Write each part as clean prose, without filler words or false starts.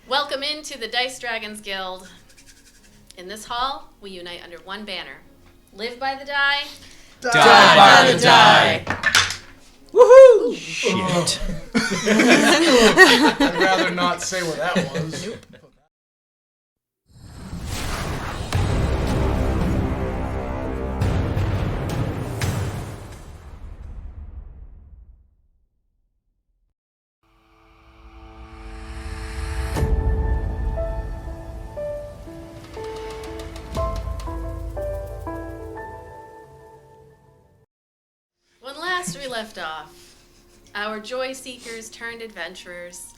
Welcome into the Dice Dragons Guild. In this hall, we unite under one banner. Live by the die. Die by the die. Woohoo! Shit. I'd rather not say what that was. Nope. When last we left off, our joy seekers turned adventurers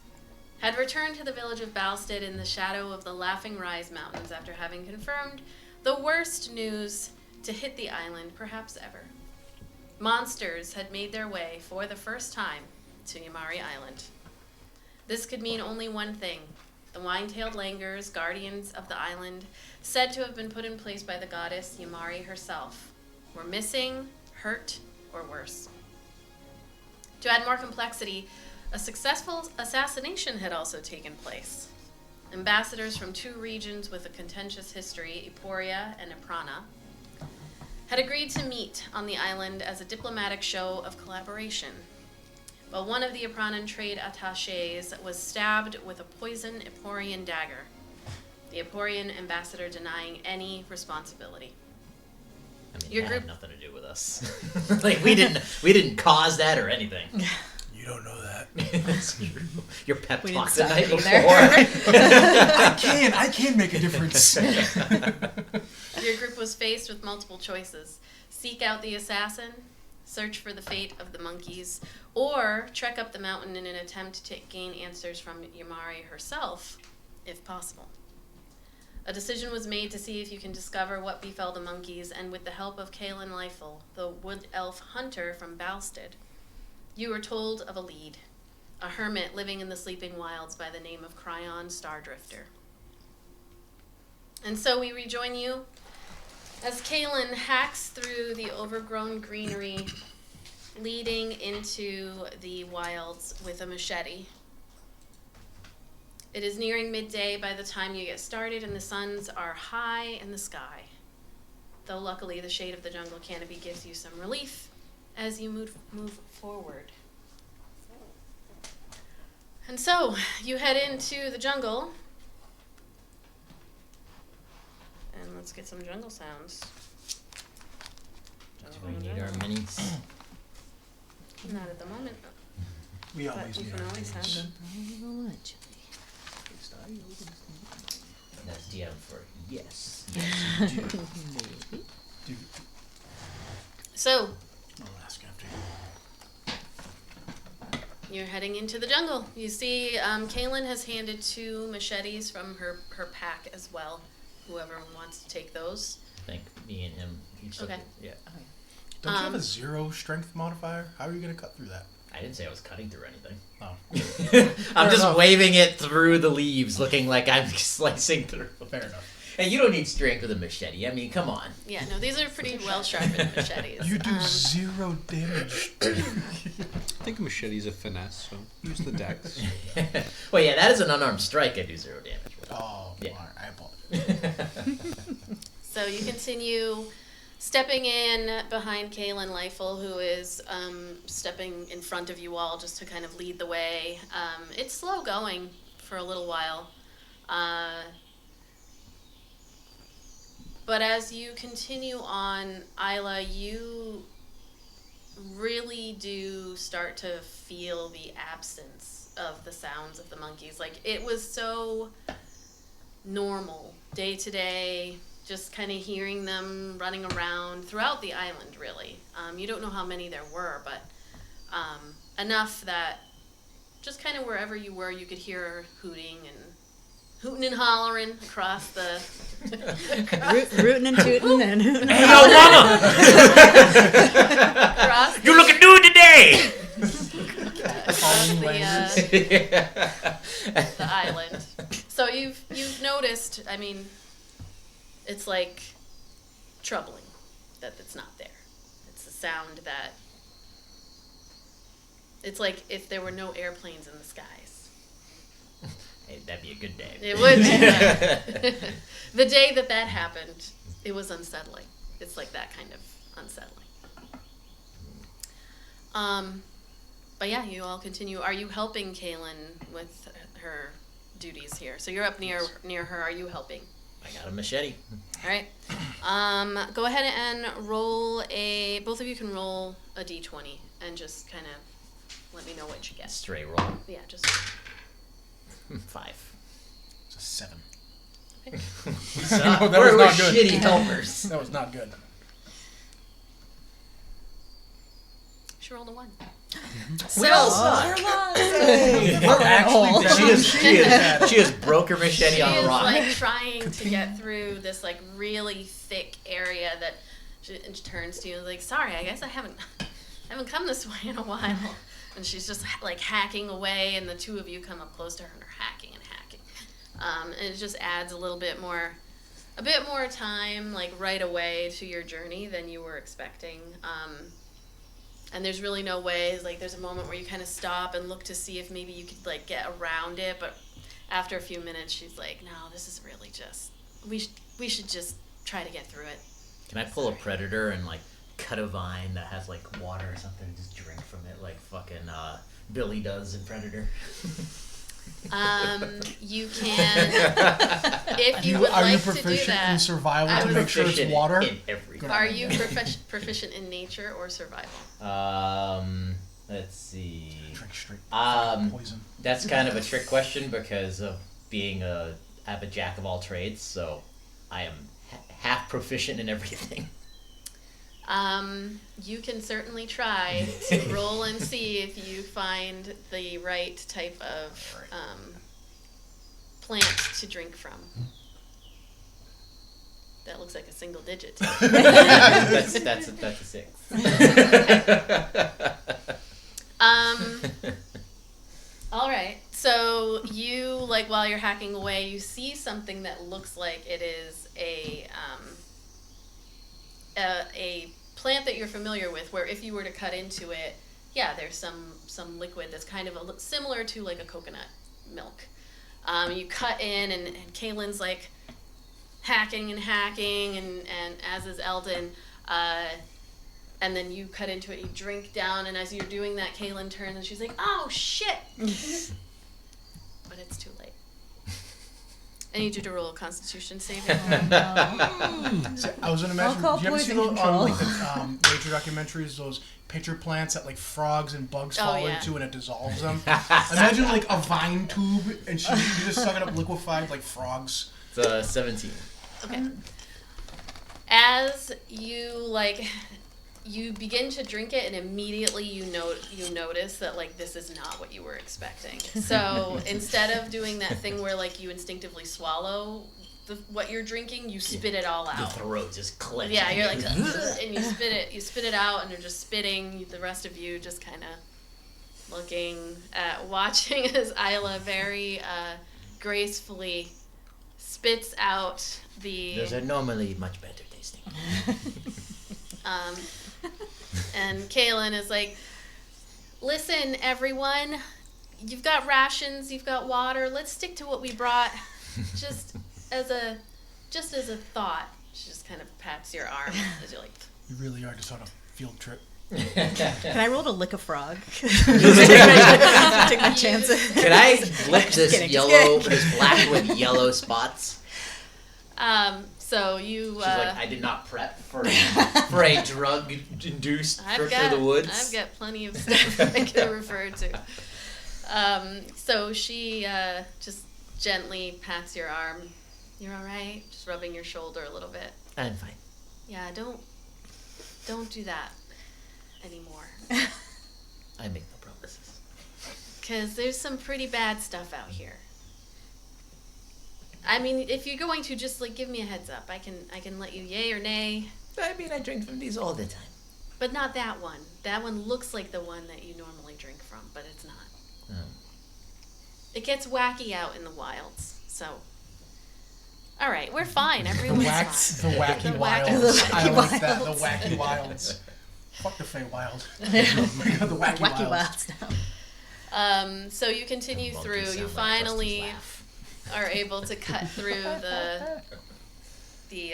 had returned to the village of Balstead in the shadow of the Laughing Rise Mountains after having confirmed the worst news to hit the island perhaps ever. Monsters had made their way for the first time to Yamari Island. This could mean only one thing. The wine-tailed langurs, guardians of the island, said to have been put in place by the goddess Yamari herself, were missing, hurt, or worse. To add more complexity, a successful assassination had also taken place. Ambassadors from two regions with a contentious history, Eporia and Eprana, had agreed to meet on the island as a diplomatic show of collaboration. But one of the Epranan trade attachés was stabbed with a poison Eporian dagger, the Eporian ambassador denying any responsibility. I mean, Your that group had nothing to do with us. Like we didn't cause that or anything. You don't know that. That's true. Your pep We talk didn't the night stop before. either. I can make a difference. Your group was faced with multiple choices. Seek out the assassin, search for the fate of the monkeys, or trek up the mountain in an attempt to gain answers from Yamari herself, if possible. A decision was made to see if you can discover what befell the monkeys, and with the help of Kaelin Leifel, the wood elf hunter from Balstead, you were told of a lead, a hermit living in the sleeping wilds by the name of Cryon Stardrifter. And so we rejoin you as Kaelin hacks through the overgrown greenery leading into the wilds with a machete. It is nearing midday by the time you get started, and the suns are high in the sky. Though luckily the shade of the jungle canopy gives you some relief as you move forward. And so, you head into the jungle. And let's get some jungle sounds. Do we need our minis? Not at the moment, We but always you need can our always have minis. them. That's DM for yes. Dude, So, I'll ask after you. you're heading into the jungle. You see, Kaelin has handed 2 machetes from her pack as well. Whoever wants to take those. I think me and him each Okay. took it. Yeah. Don't you have a 0 strength modifier? How are you going to cut through that? I didn't say I was cutting through anything. Oh. I'm just enough. waving it through the leaves, looking like I'm slicing through. Fair enough. Hey, you don't need strength with a machete. I mean, come on. Yeah, no, these are pretty well sharpened machetes. You do 0 damage. I think a machete's a finesse, so use the dex. Well, yeah, that is an unarmed strike. I do 0 damage with. Oh, Yeah. alright, I apologize. So you continue stepping in behind Kaelin Leifel, who is stepping in front of you all just to kind of lead the way. It's slow going for a little while. But as you continue on, Ayla, you really do start to feel the absence of the sounds of the monkeys. Like, it was so normal, day to day, just kind of hearing them running around throughout the island, really. You don't know how many there were, but enough that just kind of wherever you were, you could hear hooting and hollering across the... Rootin' and tootin' and hootin' and Hey, yo, hollering. mama! across You looking good today? across the island. So you've noticed, I mean, it's like troubling that it's not there. It's a sound that, it's like if there were no airplanes in the skies. that'd be a good day. It would be. The day that happened, it was unsettling. It's like that kind of unsettling. But yeah, you all continue. Are you helping Kaylin with her duties here? So you're up near her. Are you helping? I got a machete. All right. Go ahead and roll both of you can roll a d20 and just kind of let me know what you get. Straight roll. Yeah, just 5. It's a 7. So, that was we're not good. shitty helpers. That was not good. she rolled a 1. We all suck. We're actually She just broke her machete She on a is rock. like trying to get through this like really thick area that she turns to you and is like, sorry, I guess I haven't come this way in a while. And she's just like hacking away, and the two of you come up close to her and are hacking and hacking. And it just adds a bit more time like right away to your journey than you were expecting. And there's really no way, like there's a moment where you kind of stop and look to see if maybe you could like get around it, but after a few minutes she's like, no, this is really just, we should just try to get through it. Can I pull a predator and like cut a vine that has like water or something and just drink from it like fucking Billy does in Predator? You can, if you would Are you like to do proficient that. in survival I to would make sure it's Proficient water? in everything. Are you proficient in nature or survival? Let's see. Drink straight poison. That's kind of a trick question because of being I'm a jack of all trades, so I am half proficient in everything. You can certainly try to roll and see if you find the right type of plant to drink from. That looks like a single digit. that's a 6. All right. So you, like, while you're hacking away, you see something that looks like it is a plant that you're familiar with, where if you were to cut into it, yeah, there's some liquid that's kind of similar to like a coconut milk. You cut in, and Kaylin's like hacking, and as is Eldon, and then you cut into it, you drink down, and as you're doing that, Kaylin turns and she's like, oh shit! But it's too late. I need you to roll a Constitution saving. So I was gonna imagine. call Do you ever see poison those on control. like the nature documentaries? Those pitcher plants that like frogs and bugs fall yeah. into, and it dissolves them. Imagine like a vine tube, and you just suck it up liquefied like frogs. It's 17. Okay. As you begin to drink it, and immediately you notice that like this is not what you were expecting. So instead of doing that thing where like you instinctively swallow what you're drinking, you spit it all Your out. throat just clenches. Yeah, you're like, and you spit it out, and you're just spitting. The rest of you just kind of watching as Ayla very gracefully spits out the. Those are normally much better tasting. And Kaylin is like, listen, everyone, you've got rations, you've got water. Let's stick to what we brought, just as a thought. She just kind of pats your arm as you're like. You really are just on a field trip. Can I roll to lick a frog? Take my chances. Can I lick this kidding, this black with yellow spots? So you. She's like, I did not prep for a drug-induced trip through the woods. I've got plenty of stuff I can refer to. So she just gently pats your arm. You're all right? Just rubbing your shoulder a little bit. I'm fine. Yeah, don't do that anymore. I make no promises. 'Cause there's some pretty bad stuff out here. I mean, if you're going to, just like give me a heads up. I can let you yay or nay. I mean, I drink from these all the time. But not that one. That one looks like the one that you normally drink from, but it's not. Oh. It gets wacky out in the wilds, so. All right, we're fine. The Everyone's wacky fine. wilds. The I wacky like that. The wilds. wacky wilds. Fuck the Fey wild. The wacky Wacky wilds. wilds now. So you continue Monkeys through. sound You like finally. Krusty's laugh. are able to cut through the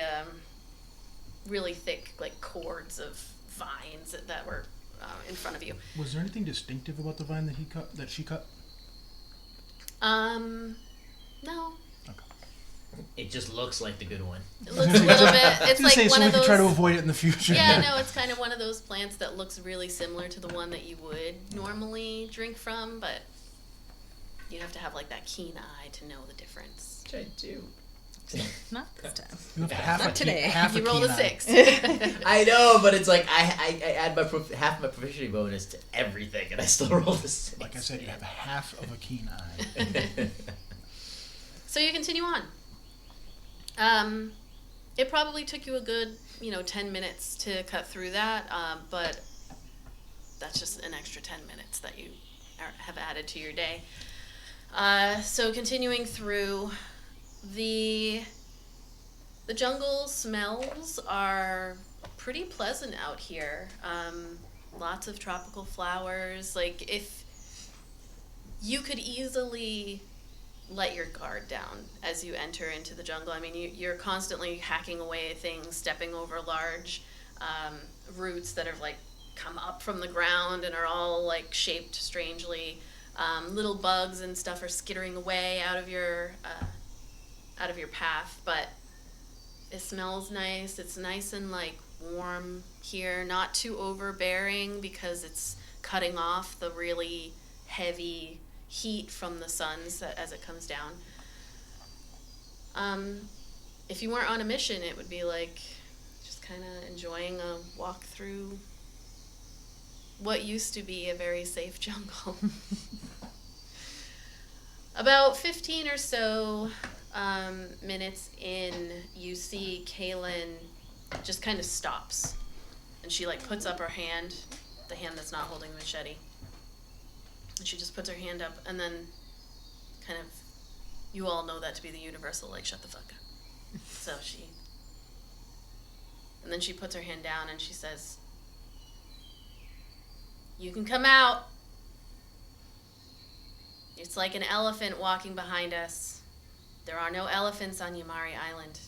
really thick like cords of vines that were in front of you. Was there anything distinctive about the vine that she cut? No. It just looks like the good one. It looks a little bit. It's like so one we of can those. try to avoid it in the future. Yeah, no, it's kind of one of those plants that looks really similar to the one that you would normally drink from, but you have to have like that keen eye to know the difference. Which I do. Not this time. You have half Not a today. Half You a rolled a keen eye. 6. I know, but it's like I add my half my proficiency bonus to everything, and I still roll the 6. Like I said, you have half of a keen eye. So you continue on. It probably took you a good, 10 minutes to cut through that, but that's just an extra 10 minutes that you have added to your day. So continuing through, the jungle smells are pretty pleasant out here. Lots of tropical flowers. Like, if you could easily let your guard down as you enter into the jungle. I mean, you're constantly hacking away at things, stepping over large roots that have like come up from the ground and are all like shaped strangely. Little bugs and stuff are skittering away out of your path, but it smells nice. It's nice and like warm here, not too overbearing because it's cutting off the really heavy heat from the sun as it comes down. If you weren't on a mission, it would be like just kind of enjoying a walk through what used to be a very safe jungle. About 15 or so minutes in, you see Kaylin just kind of stops, and she like puts up her hand, the hand that's not holding the machete. And she just puts her hand up, and then kind of, you all know that to be the universal, like, shut the fuck up. And then she puts her hand down and she says, "You can come out. It's like an elephant walking behind us. There are no elephants on Yamari Island."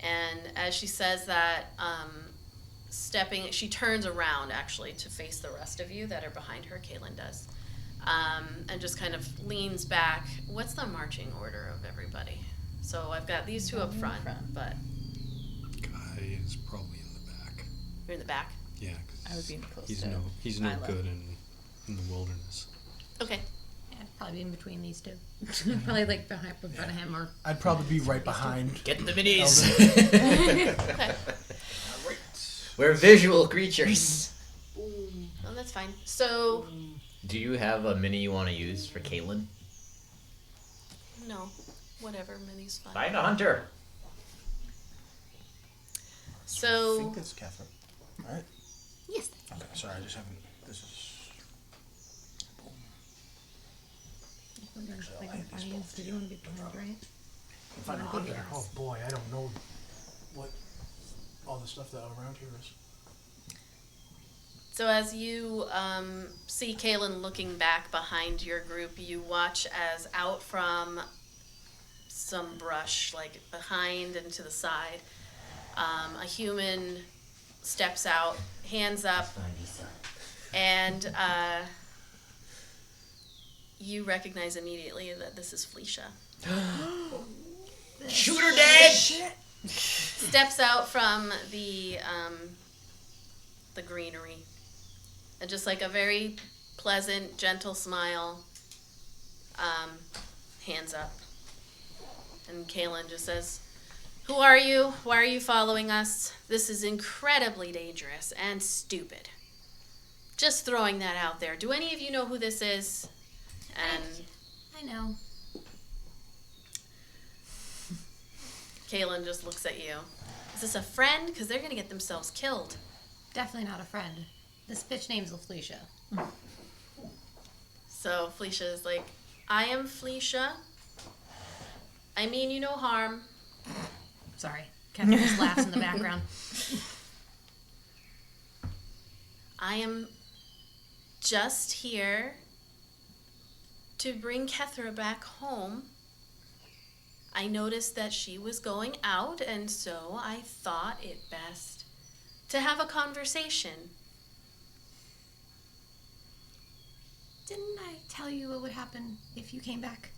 And as she says that, she turns around actually to face the rest of you that are behind her. Kaylin does, and just kind of leans back. What's the marching order of everybody? So I've got these two up front, but Guy is probably in the back. you're in the back. Yeah, I would be close he's to no Ayla. good in the wilderness. Okay. Yeah, probably in between these two. Probably like behind in front of him or. I'd probably be right behind. Get the minis. Okay. We're visual creatures. Well, that's fine. So Do you have a mini you want to use for Caitlin? no, whatever. Mini's fine. Find a hunter. I So think it's Kethra. Right? Yes. Okay, sorry, I just haven't. This is. Like in front of you, so you want to be behind, right? Find a hunter. Oh boy, I don't know what all the stuff that around here is. So as you see Kaylin looking back behind your group, you watch as out from some brush, like behind and to the side, a human steps out, hands up, and you recognize immediately that this is Felicia. Shoot her dead. Steps out from the greenery, and just like a very pleasant, gentle smile, hands up. And Kaylin just says, "Who are you? Why are you following us? This is incredibly dangerous and stupid. Just throwing that out there. Do any of you know who this is?" And I know. Kaylin just looks at you. "Is this a friend? Because they're going to get themselves killed." Definitely not a friend. This bitch name's Felicia. So Felicia is like, "I am Felicia. I mean you no harm." Sorry. Kethra just laughs in the background. "I am just here to bring Kethra back home. I noticed that she was going out, and so I thought it best to have a conversation. Didn't I tell you what would happen if you came back?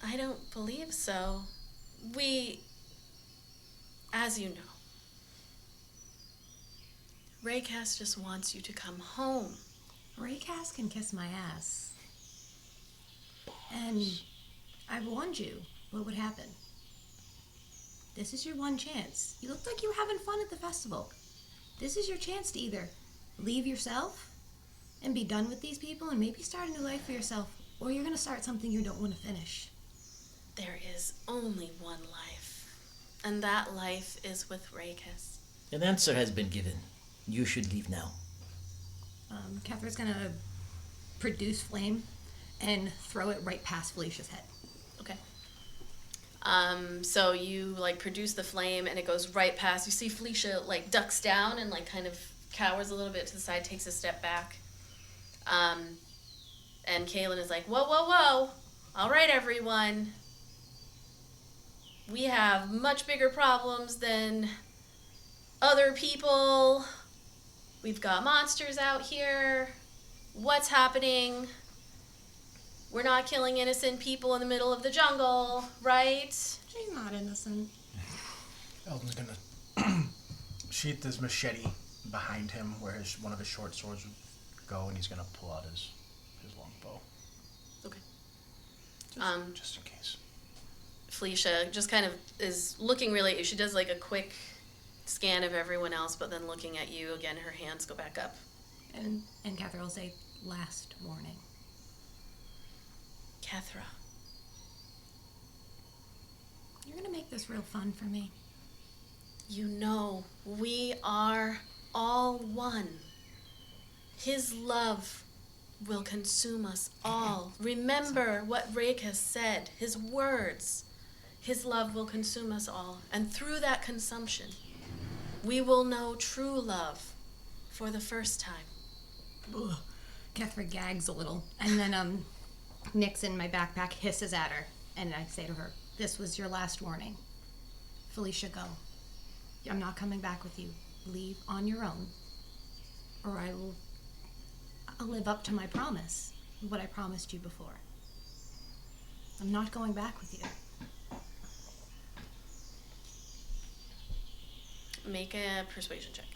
I don't believe so. As you know, Raycast just wants you to come home. Raycast can kiss my ass. And I warned you what would happen. This is your one chance. You looked like you were having fun at the festival. This is your chance to either leave yourself and be done with these people and maybe start a new life for yourself, or you're going to start something you don't want to finish. There is only one life, and that life is with Raycast. An answer has been given. You should leave now. Kethra's going to produce flame and throw it right past Felicia's head. Okay. So you produce the flame and it goes right past. You see Felicia ducks down and kind of cowers a little bit to the side, takes a step back. And Kaylin is like, whoa, whoa, whoa. All right, everyone. We have much bigger problems than other people. We've got monsters out here. What's happening? We're not killing innocent people in the middle of the jungle, right? She's not innocent. Eldon's gonna sheath his machete behind him where one of his short swords would go, and he's gonna pull out his long bow. Okay. Just in case. Felicia just kind of is looking really, she does a quick scan of everyone else, but then looking at you again, her hands go back up. And Kethra will say, last warning. Kethra. You're going to make this real fun for me. You know, we are all one. His love will consume us all. Remember what Rake has said, his words. His love will consume us all. And through that consumption, we will know true love for the first time. Ugh. Kethra gags a little, and then Nick's in my backpack hisses at her, and I say to her, this was your last warning. Felicia, go. I'm not coming back with you. Leave on your own, or I'll live up to my promise, what I promised you before. I'm not going back with you. Make a persuasion check.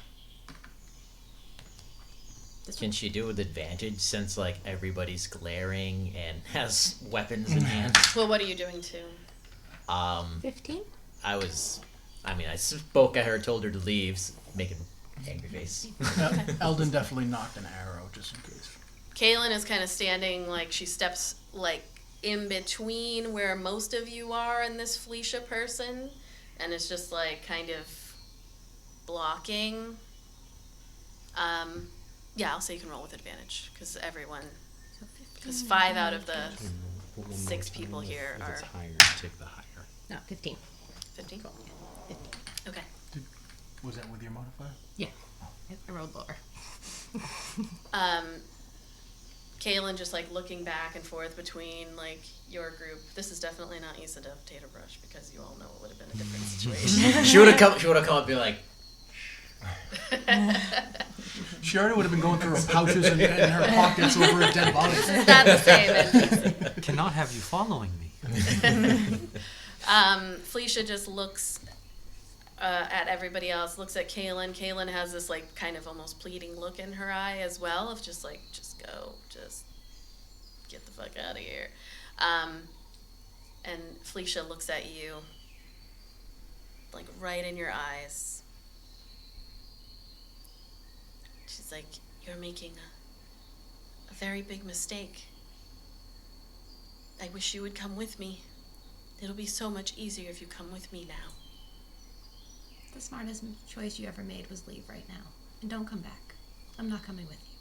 Can she do it with advantage since everybody's glaring and has weapons in hand? Well, what are you doing to? 15? I spoke at her, told her to leave, making angry face. Eldon definitely knocked an arrow just in case. Kaylin is kind of standing, she steps, in between where most of you are and this Felicia person, and it's just, kind of blocking. Yeah, I'll say you can roll with advantage, because because 5 out of the 6 people here If are it's higher, take the higher. No, 15. 15. Cool. 15. Okay. Was that with your modifier? Yeah. I rolled lower. Kaylin just looking back and forth between your group. This is definitely not Issa of Tater Brush, because you all know it would have been a different situation. She would have come and be like, She already would have been going through her pouches and her pockets over a dead body. It's not the same. Cannot have you following me. Felicia just looks at everybody else, looks at Kaylin. Kaylin has this kind of almost pleading look in her eye as well, of just just go, just get the fuck out of here. And Felicia looks at you, right in your eyes. She's like, you're making a very big mistake. I wish you would come with me. It'll be so much easier if you come with me now. The smartest choice you ever made was leave right now. And don't come back. I'm not coming with you.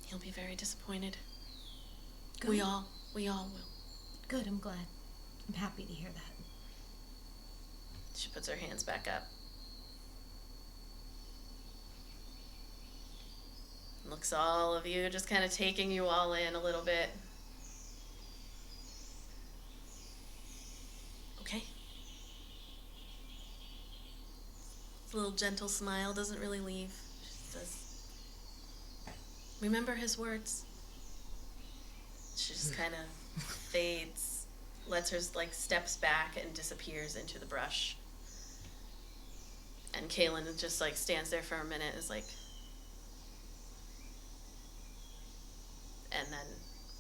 He'll be very disappointed. Good. We all will. Good, I'm glad. I'm happy to hear that. She puts her hands back up. Looks all of you, just kind of taking you all in a little bit. Okay. His little gentle smile doesn't really leave. She says, remember his words? She just kind of fades, lets her, like, steps back and disappears into the brush. And Kaylin just, like, stands there for a minute, is like... And then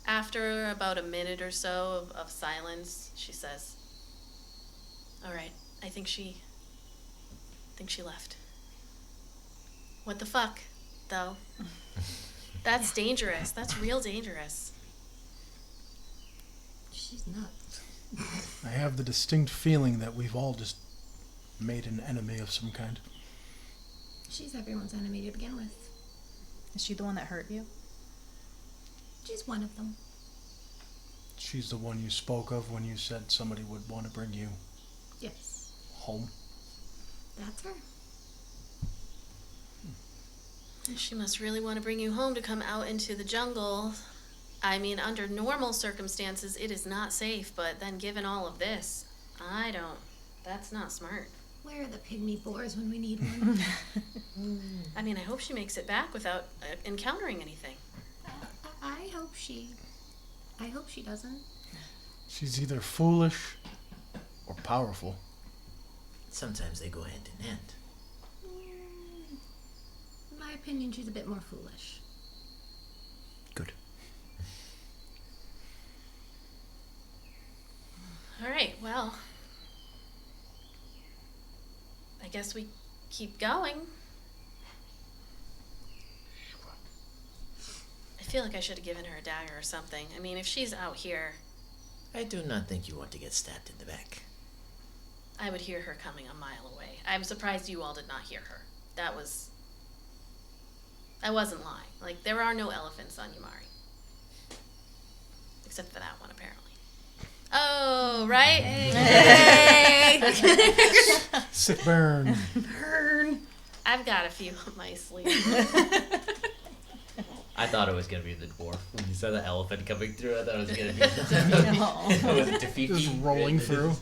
after about a minute or so of silence, she says, all right, I think she left. What the fuck, though? That's dangerous. That's real dangerous. She's nuts. I have the distinct feeling that we've all just made an enemy of some kind. She's everyone's enemy to begin with. Is she the one that hurt you? She's one of them. She's the one you spoke of when you said somebody would want to bring you Yes. home. That's her. She must really want to bring you home to come out into the jungle. I mean, under normal circumstances, it is not safe, but then given all of this, that's not smart. Where are the pygmy boars when we need one? I mean, I hope she makes it back without encountering anything. I hope she doesn't. She's either foolish or powerful. Sometimes they go hand in hand. In my opinion, she's a bit more foolish. Good. All right, well, I guess we keep going. I feel like I should have given her a dagger or something. I mean, if she's out here, I do not think you want to get stabbed in the back. I would hear her coming a mile away. I'm surprised you all did not hear her. I wasn't lying. Like, there are no elephants on Yamari. Except for that one, apparently. Oh, right? Hey! Sick burn. Burn. I've got a few up my sleeve. I thought it was going to be the dwarf. When you saw the elephant coming through, I thought it was going to be... Was it Tafiti? Just rolling through.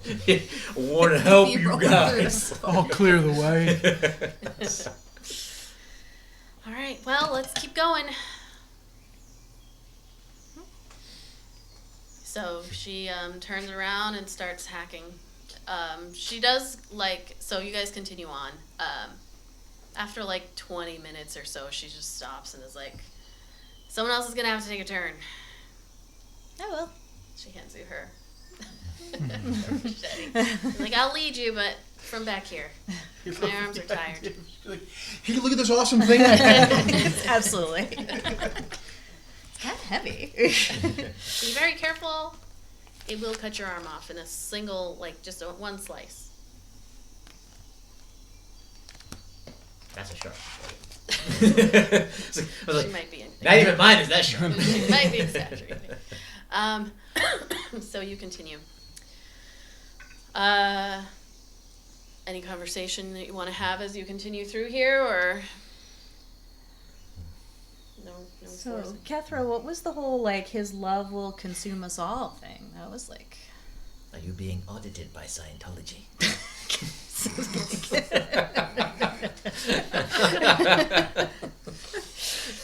Want to help Tafiti you rolling guys. I'll clear the way. All right, well, let's keep going. So she turns around and starts hacking. She does, like, so you guys continue on. After like 20 minutes or so, she just stops and is like, someone else is going to have to take a turn. I will. She hands you her machete. Like, I'll lead you, but from back here. My arms are tired. Hey, look at this awesome thing I have. Absolutely. It's kind of heavy. Be very careful. It will cut your arm off in a single, like, just one slice. That's a sharp. I was like, She might be not even mine is that sharp. She might be exaggerating. So you continue. Any conversation that you want to have as you continue through here, or no? So, forcing? Kethra, what was the whole, like, his love will consume us all thing? That was like... Are you being audited by Scientology?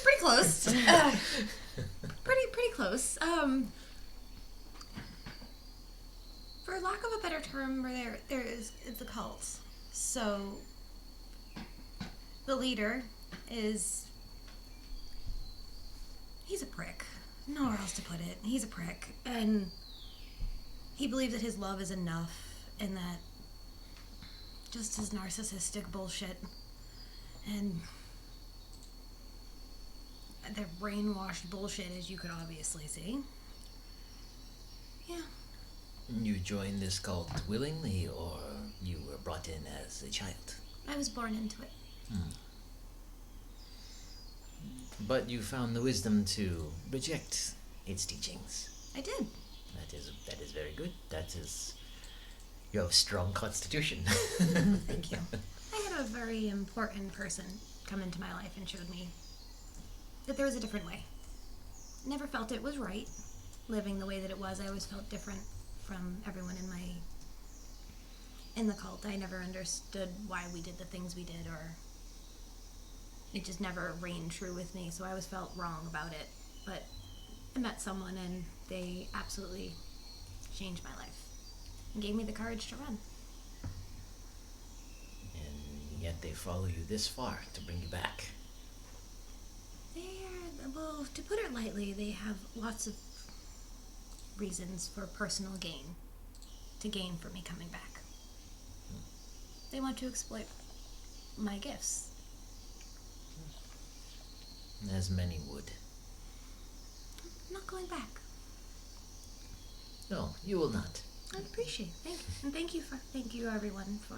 Pretty close. Pretty close. For lack of a better term, there is it's a cult. So the leader is he's a prick. Nowhere else to put it. He's a prick, and he believes that his love is enough, and that just his narcissistic bullshit and the brainwashed bullshit, as you could obviously see. Yeah. You joined this cult willingly, or you were brought in as a child? I was born into it. But you found the wisdom to reject its teachings. I did. That is very good. You have a strong constitution. Thank you. I had a very important person come into my life and showed me that there was a different way. Never felt it was right living the way that it was. I always felt different from everyone in the cult. I never understood why we did the things we did, or it just never reigned true with me. So I always felt wrong about it. But I met someone and they absolutely changed my life and gave me the courage to run. And yet they follow you this far to bring you back. Well, to put it lightly, they have lots of reasons for personal gain. To gain for me coming back. They want to exploit my gifts. As many would. I'm not going back. No, you will not. I appreciate it. Thank you. And thank you everyone for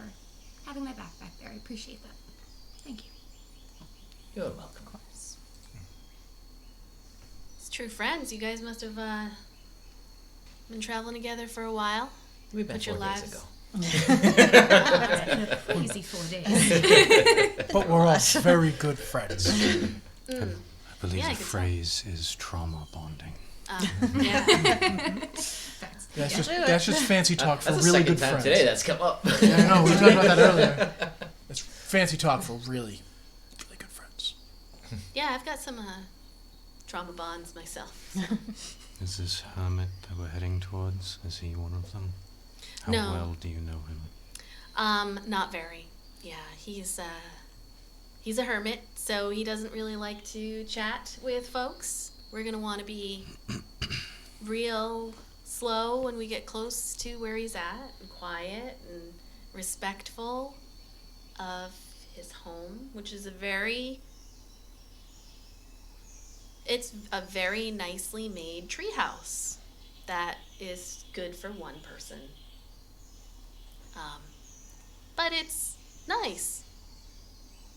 having my back there. I appreciate that. Thank you. You're welcome. It's true friends. You guys must have been traveling together for a while. We met Put your 4 days lives- ago. It's been a crazy 4 days. But we're all very good friends. I believe Yeah, I the could phrase is trauma bonding. Yeah. That's just fancy talk for That's the really second good time friends. today that's come up. Yeah, I know. We talked about that earlier. It's fancy talk for really good friends. Yeah, I've got some trauma bonds myself. So. Is this hermit that we're heading towards, is he one of them? How No. well do you know him? Not very. Yeah, he's a hermit, so he doesn't really like to chat with folks. We're gonna want to be real slow when we get close to where he's at, and quiet and respectful of his home, which is it's a very nicely made treehouse that is good for one person. But it's nice.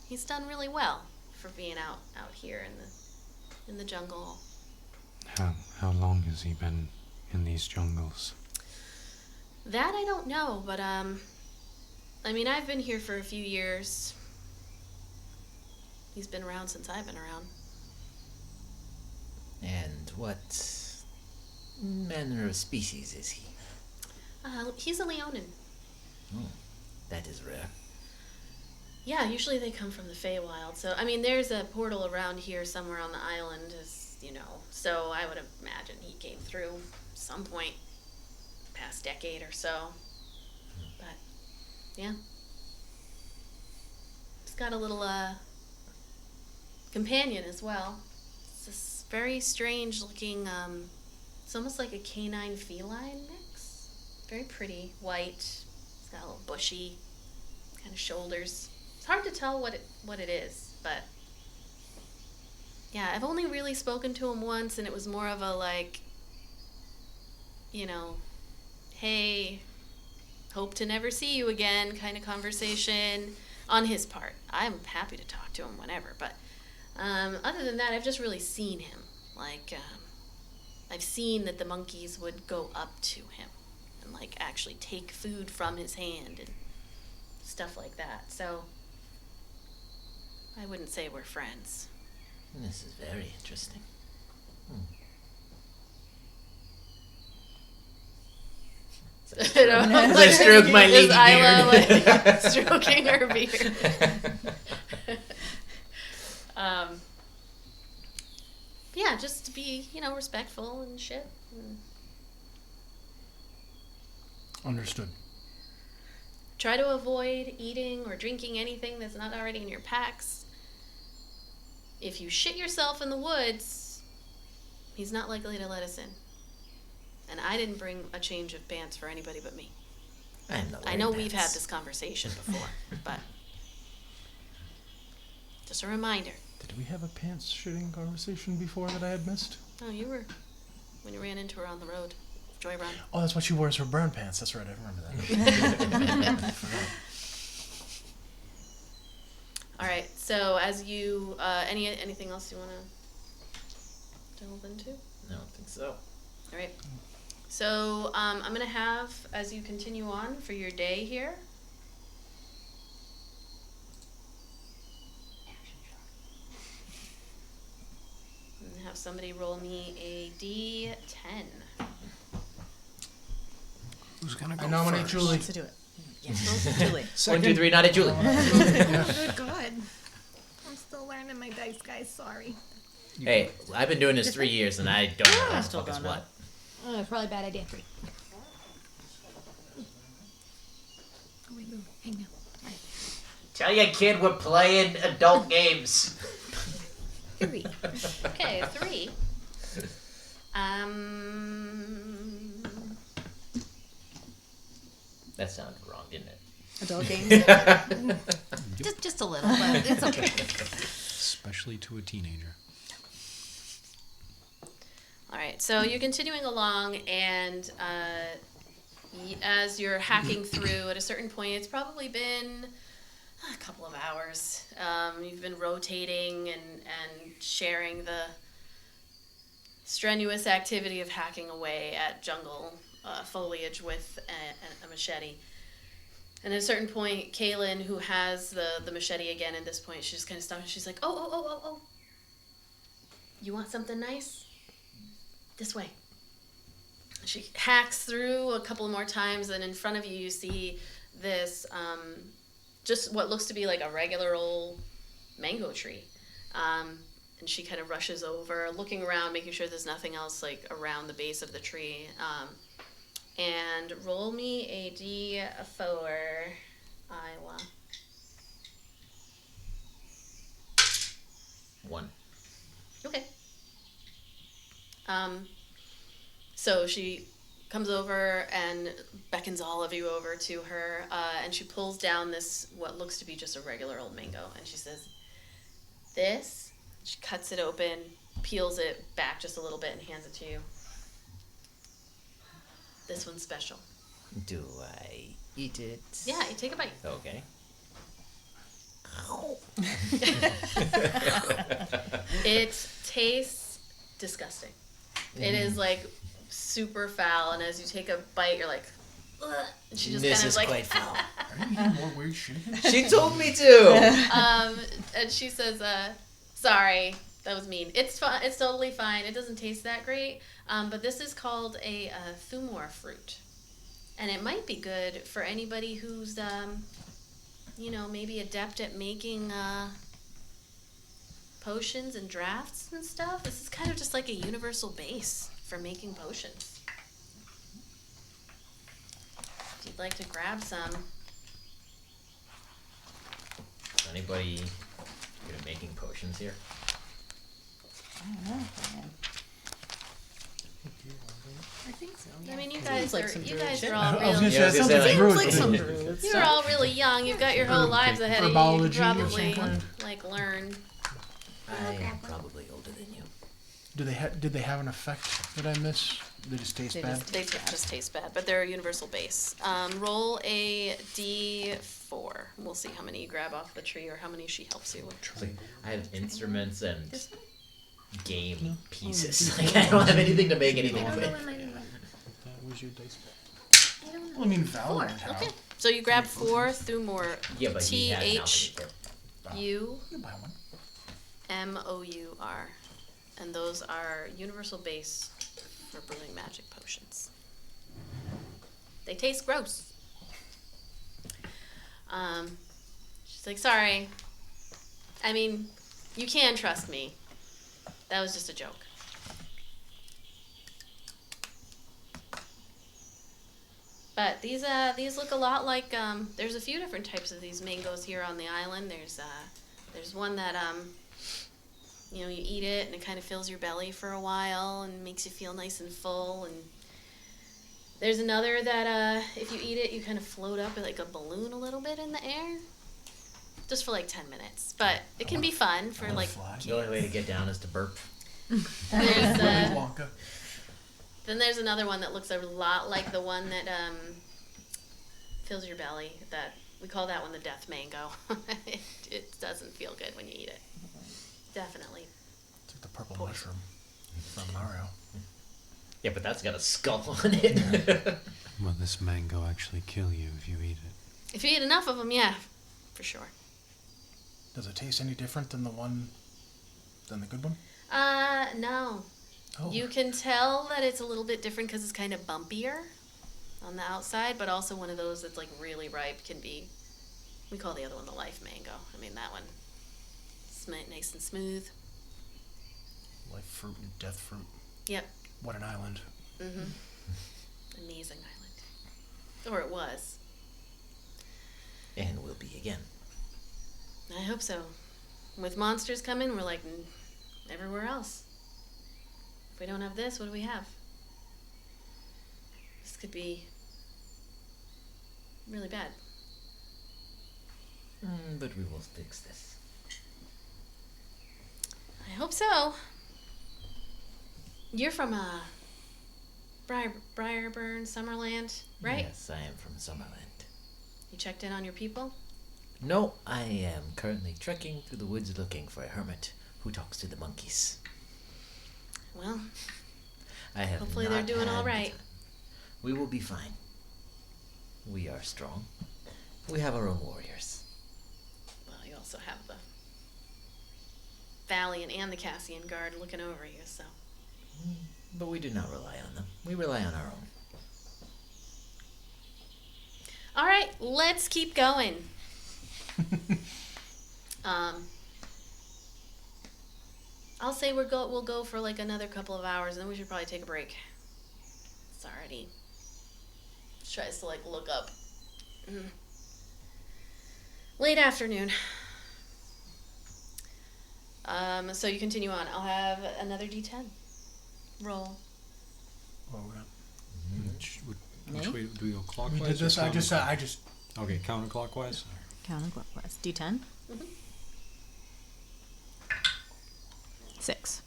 He's done really well for being out here in the jungle. How long has he been in these jungles? That I don't know, but I mean, I've been here for a few years. He's been around since I've been around. And what manner of species is he? He's a Leonin. Oh, that is rare. Yeah, usually they come from the Feywild. So, I mean, there's a portal around here somewhere on the island, as you know. So I would imagine he came through some point past decade or so. But, yeah. He's got a little companion as well. It's this very strange looking, it's almost like a canine feline mix. Very pretty, white. It's got a little bushy kind of shoulders. It's hard to tell what it is, but yeah, I've only really spoken to him once, and it was more of a like, you know, hey, hope to never see you again kind of conversation on his part. I'm happy to talk to him whenever, but other than that, I've just really seen him. Like, I've seen that the monkeys would go up to him and like actually take food from his hand and stuff like that. So I wouldn't say we're friends. This is very interesting. You know, As I stroke my is lady Ayla, beard. like, stroking her beard. Yeah, just to be, you know, respectful and shit. And Understood. try to avoid eating or drinking anything that's not already in your packs. If you shit yourself in the woods, he's not likely to let us in. And I didn't bring a change of pants for anybody but me. I know we've had this conversation before, but just a reminder. Did we have a pants shitting conversation before that I had missed? Oh, you were when you ran into her on the road. Joy run. Oh, that's what she wears her brown pants. That's right, I remember that. All right. So as you anything else you want to delve into? I don't think so. All right. So I'm going to have, as you continue on for your day here, somebody roll me a D10. Who's gonna go I nominate first? Julie. To do it. Yes, Julie. 1, 2, 3, not a Julie. Oh, good God. I'm still learning my dice, guys. Sorry. Hey, I've been doing this 3 years and I don't know what the still fuck is don't know. what. Oh, probably a bad idea. 3. Oh, wait, move. Hang now. All right. Tell your kid we're playing adult games. 3. Okay, 3. That sounded wrong, didn't it? Adult games. Just a little, but it's okay. Especially to a teenager. All right, so you're continuing along, and as you're hacking through, at a certain point, it's probably been a couple of hours. You've been rotating and sharing the strenuous activity of hacking away at jungle foliage with a machete. And at a certain point, Kaylin, who has the machete again at this point, she just kind of stops and she's like, oh. You want something nice? This way. She hacks through a couple more times, and in front of you, you see this, just what looks to be like a regular old mango tree. And she kind of rushes over, looking around, making sure there's nothing else like around the base of the tree. And roll me a D4, Ayla. 1. Okay. So she comes over and beckons all of you over to her, and she pulls down this, what looks to be just a regular old mango, and she says, this, she cuts it open, peels it back just a little bit and hands it to you. This one's special. Do I eat it? Yeah, you take a bite. Okay. It tastes disgusting. It is like super foul, and as you take a bite, you're like, ugh. And she just This kind of is like, quite foul. Are you eating more weird shit again? She told me to. and she says, sorry, that was mean. It's fine. It's totally fine. It doesn't taste that great. But this is called a thumor fruit. And it might be good for anybody who's, maybe adept at making potions and drafts and stuff. This is kind of just like a universal base for making potions. If you'd like to grab some. Anybody good at making potions here? I don't know, man. I think so. I mean, you guys like are some you druid guys shit. are all I was real. gonna Yeah, I say, was that gonna sounds say, like Seems druid. like some thing. druid You're stuff. all really young. You've got your whole lives ahead of you. You Herbology could of some probably kind. learn. I am probably older than you. Did they have an effect that I miss? They just taste They bad. They just taste bad, but they're a universal base. Roll a D4. We'll see how many you grab off the tree or how many she helps you with. It's like, I have instruments and game pieces. Like, I don't have anything to make anything with. That was your dice. Well, I mean, Valorant. Okay. So you grab 4 Thumor. Yeah, but he had an alchemy kit. T-H-U-M-O-U-R. You can buy one. And those are universal base for brewing magic potions. They taste gross. She's like, sorry. I mean, you can trust me. That was just a joke. But these look a lot like, there's a few different types of these mangoes here on the island. There's one that, you eat it and it kind of fills your belly for a while and makes you feel nice and full. And there's another that, if you eat it, you kind of float up like a balloon a little bit in the air. Just for like 10 minutes. But it can be fun for like fly. The only way to get down is to burp. There's, Willy Wonka. then there's another one that looks a lot like the one that fills your belly. That we call that one the death mango. it doesn't feel good when you eat it. Definitely. It's like the purple mushroom from Mario. Yeah, but that's got a skull on it. Will this mango actually kill you if you eat it? If you eat enough of them, yeah, for sure. Does it taste any different than the good one? No. Oh. You can tell that it's a little bit different because it's kind of bumpier on the outside, but also one of those that's like really ripe can be. We call the other one the life mango. I mean that one, nice and smooth. Life fruit and death fruit. Yep. What an island. Amazing island, or it was. And will be again. I hope so. With monsters coming, we're like everywhere else. If we don't have this, what do we have? This could be really bad. But we will fix this. I hope so. You're from Briarburn, Summerland, right? Yes, I am from Summerland. You checked in on your people? No, I am currently trekking through the woods looking for a hermit who talks to the monkeys. Well, I have hopefully not they're doing had all the right. time. We will be fine. We are strong. We have our own warriors. Well, you also have the Valiant and the Cassian Guard looking over you, so. But we do not rely on them. We rely on our own. All right, let's keep going. I'll say we'll go for like another couple of hours, and then we should probably take a break. It's already. She tries to like look up. Late afternoon. So you continue on. I'll have another D10 roll. Well, we're Which way do we go? Clockwise? we did this. or I just. Okay, counterclockwise. Counterclockwise. D10. 6.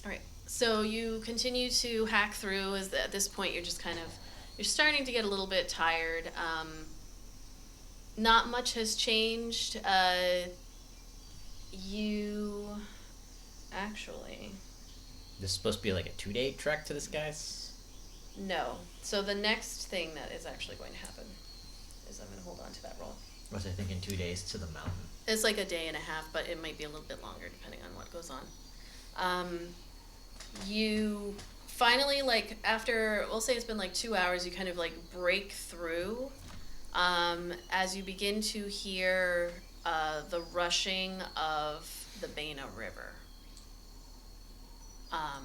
All right. So you continue to hack through. At this point, you're starting to get a little bit tired. Not much has changed. You actually This is supposed to be like a 2-day trek to this guy's? no. So the next thing that is actually going to happen is I'm going to hold on to that roll. Or was I thinking 2 days to the mountain? It's like a day and a half, but it might be a little bit longer depending on what goes on. You finally, like, after, we'll say it's been like 2 hours, you kind of like break through as you begin to hear the rushing of the Baina River. Are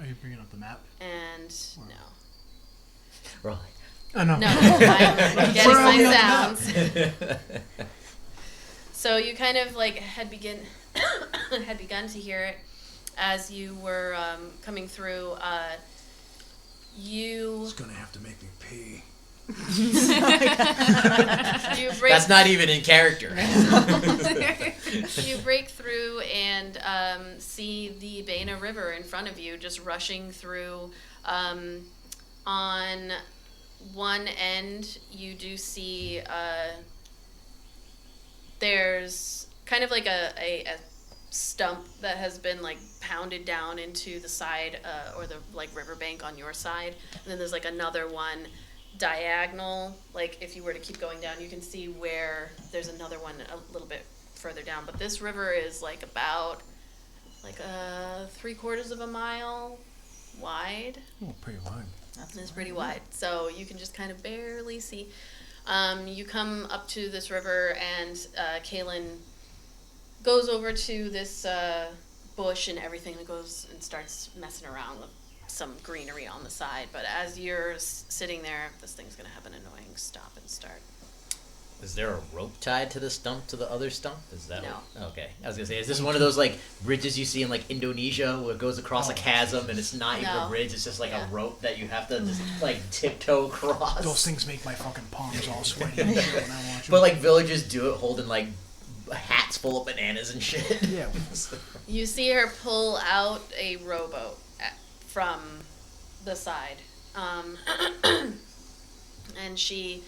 you bringing up the map? And no. Right. Oh, no. No, I'm getting my sounds. So you kind of like had begun to hear it as you were coming through. It's gonna have to make me pee. You break, That's not even in character. you break through and see the Baina River in front of you, just rushing through. On one end, you do see there's kind of like a stump that has been like pounded down into the side or the like riverbank on your side, and then there's like another one diagonal. Like if you were to keep going down, you can see where there's another one a little bit further down. But this river is like about like 3/4 of a mile wide. Oh, pretty wide. It's pretty wide, so you can just kind of barely see. You come up to this river, and Kaylin goes over to this bush and everything, and goes and starts messing around with some greenery on the side. But as you're sitting there, this thing's going to have an annoying stop and start. Is there a rope tied to the stump to the other stump? Is that No. Okay. I was gonna say, is this one of those like bridges you see in like Indonesia where it goes across a chasm and it's not even No. a bridge, it's just like Yeah. a rope that you have to just like tiptoe across? Those things make my fucking palms all sweaty and shit when I watch them. But like villagers do it holding like hats full of bananas and shit. Yeah. You see her pull out a rowboat from the side. And she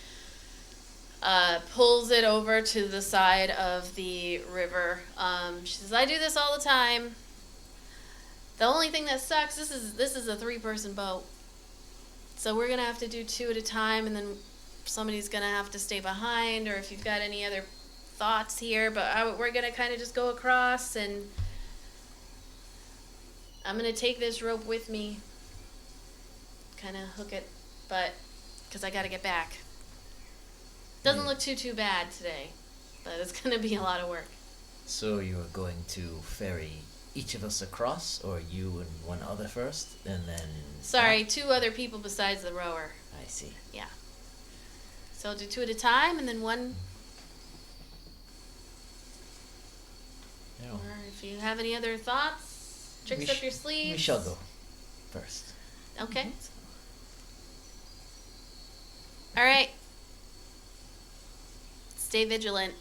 pulls it over to the side of the river. She says, "I do this all the time. The only thing that sucks, this is a 3-person boat. So we're going to have to do 2 at a time, and then somebody's going to have to stay behind, or if you've got any other thoughts here, but we're going to kind of just go across, and I'm going to take this rope with me, kind of hook it, but because I got to get back. Doesn't look too bad today, but it's going to be a lot of work. So you're going to ferry each of us across, or you and one other first, and then... Sorry, 2 other people besides the rower. I see. Yeah. So I'll do 2 at a time, and then one... No. Or if you have any other thoughts, tricks up your sleeves. We shall go first. Okay. All right. Stay vigilant.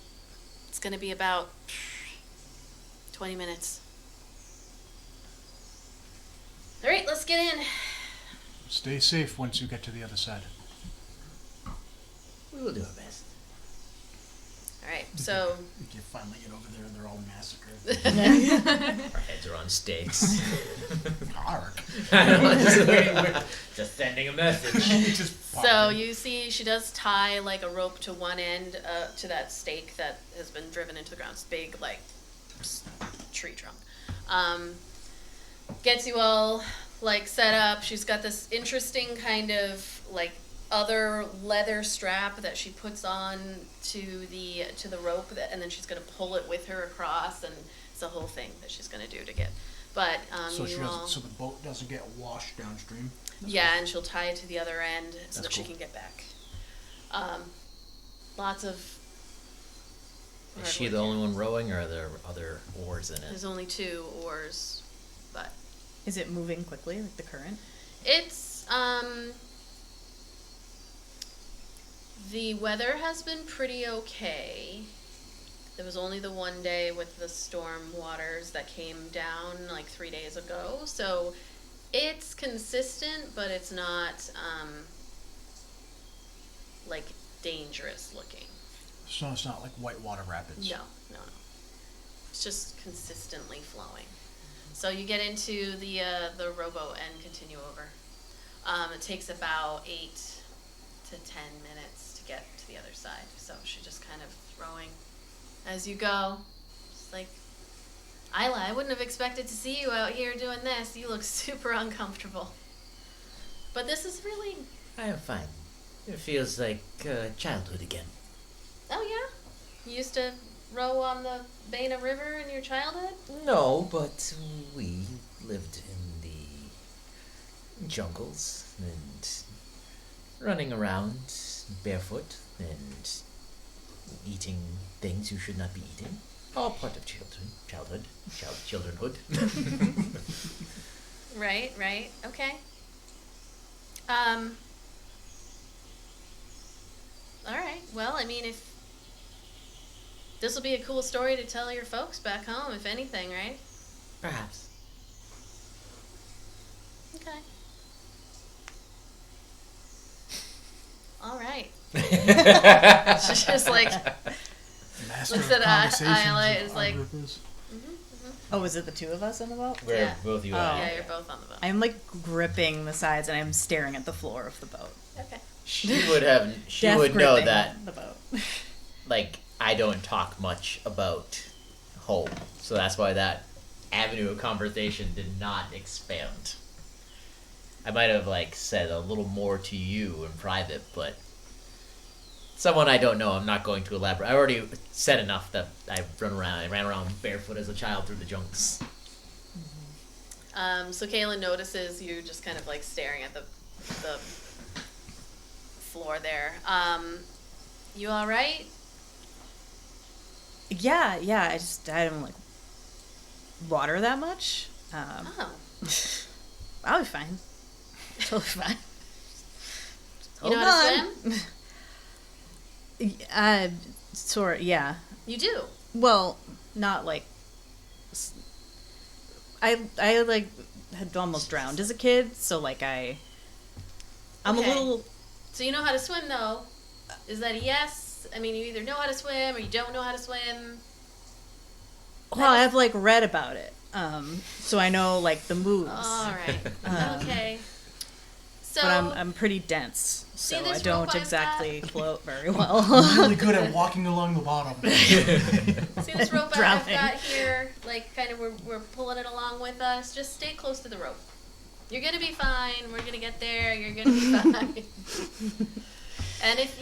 It's going to be about 20 minutes. All right, let's get in. Stay safe once you get to the other side. We will do our best. All right, so If you finally get over there and they're all massacred. Our heads are on stakes. Ark. Just sending a message. Just pop so in. you see she does tie like a rope to one end to that stake that has been driven into the ground. It's big, like tree trunk. Gets you all like set up. She's got this interesting kind of like other leather strap that she puts on to the rope and then she's gonna pull it with her across, and it's a whole thing that she's gonna do to get. But So you all, so the boat doesn't get washed downstream. yeah, and she'll tie it to the other end so That's that she cool. can get back. Lots of. Is she hard the work only here. one rowing, or are there other oars in it? There's only 2 oars, but Is it moving quickly, like the current? it's the weather has been pretty okay. There was only the one day with the storm waters that came down like 3 days ago, so it's consistent, but it's not like dangerous looking. So it's not like whitewater rapids. No. It's just consistently flowing. So you get into the rowboat and continue over. It takes about 8 to 10 minutes to get to the other side. So she just kind of rowing as you go. Just like, Ayla, I wouldn't have expected to see you out here doing this. You look super uncomfortable. But this is really... I am fine. It feels like childhood again. Oh, yeah? You used to row on the Baina River in your childhood? No, but we lived in the jungles and running around barefoot and eating things you should not be eating. All part of childhood. Right. Okay. All right. Well, I mean, if this will be a cool story to tell your folks back home, if anything, right? Perhaps. Okay. All right. She's just like, Master looks of at conversations Ayla, on is like- rivers. Oh, is it the 2 of us on the boat? Where Yeah. both you Oh. are. yeah, you're both on the boat. I'm like gripping the sides and I'm staring at the floor of the boat. Okay. She Death would know gripping that, the boat. like, I don't talk much about home. So that's why that avenue of conversation did not expand. I might have, like, said a little more to you in private, but someone I don't know, I'm not going to elaborate. I already said enough that I ran around barefoot as a child through the jungles. So Kaylin notices you just kind of like staring at the floor there. You all right? Yeah. I don't like water that much. Oh. I'll be fine. Totally fine. You know how to swim? Sort of, yeah. You do. Well, not like. I like had almost drowned as a kid, so like I'm a Okay. little. So you know how to swim, though. Is that a yes? I mean, you either know how to swim or you don't know how to swim. Well, I've like read about it, so I know like the moves. All right. Okay. So, But I'm pretty dense, so this I rope don't I've exactly float very well. I'm really good at walking along the bottom. see this rope I've Drowning. got here? Like, kind of, we're pulling it along with us. Just stay close to the rope. You're gonna be fine. We're gonna get there. You're gonna be fine. And if,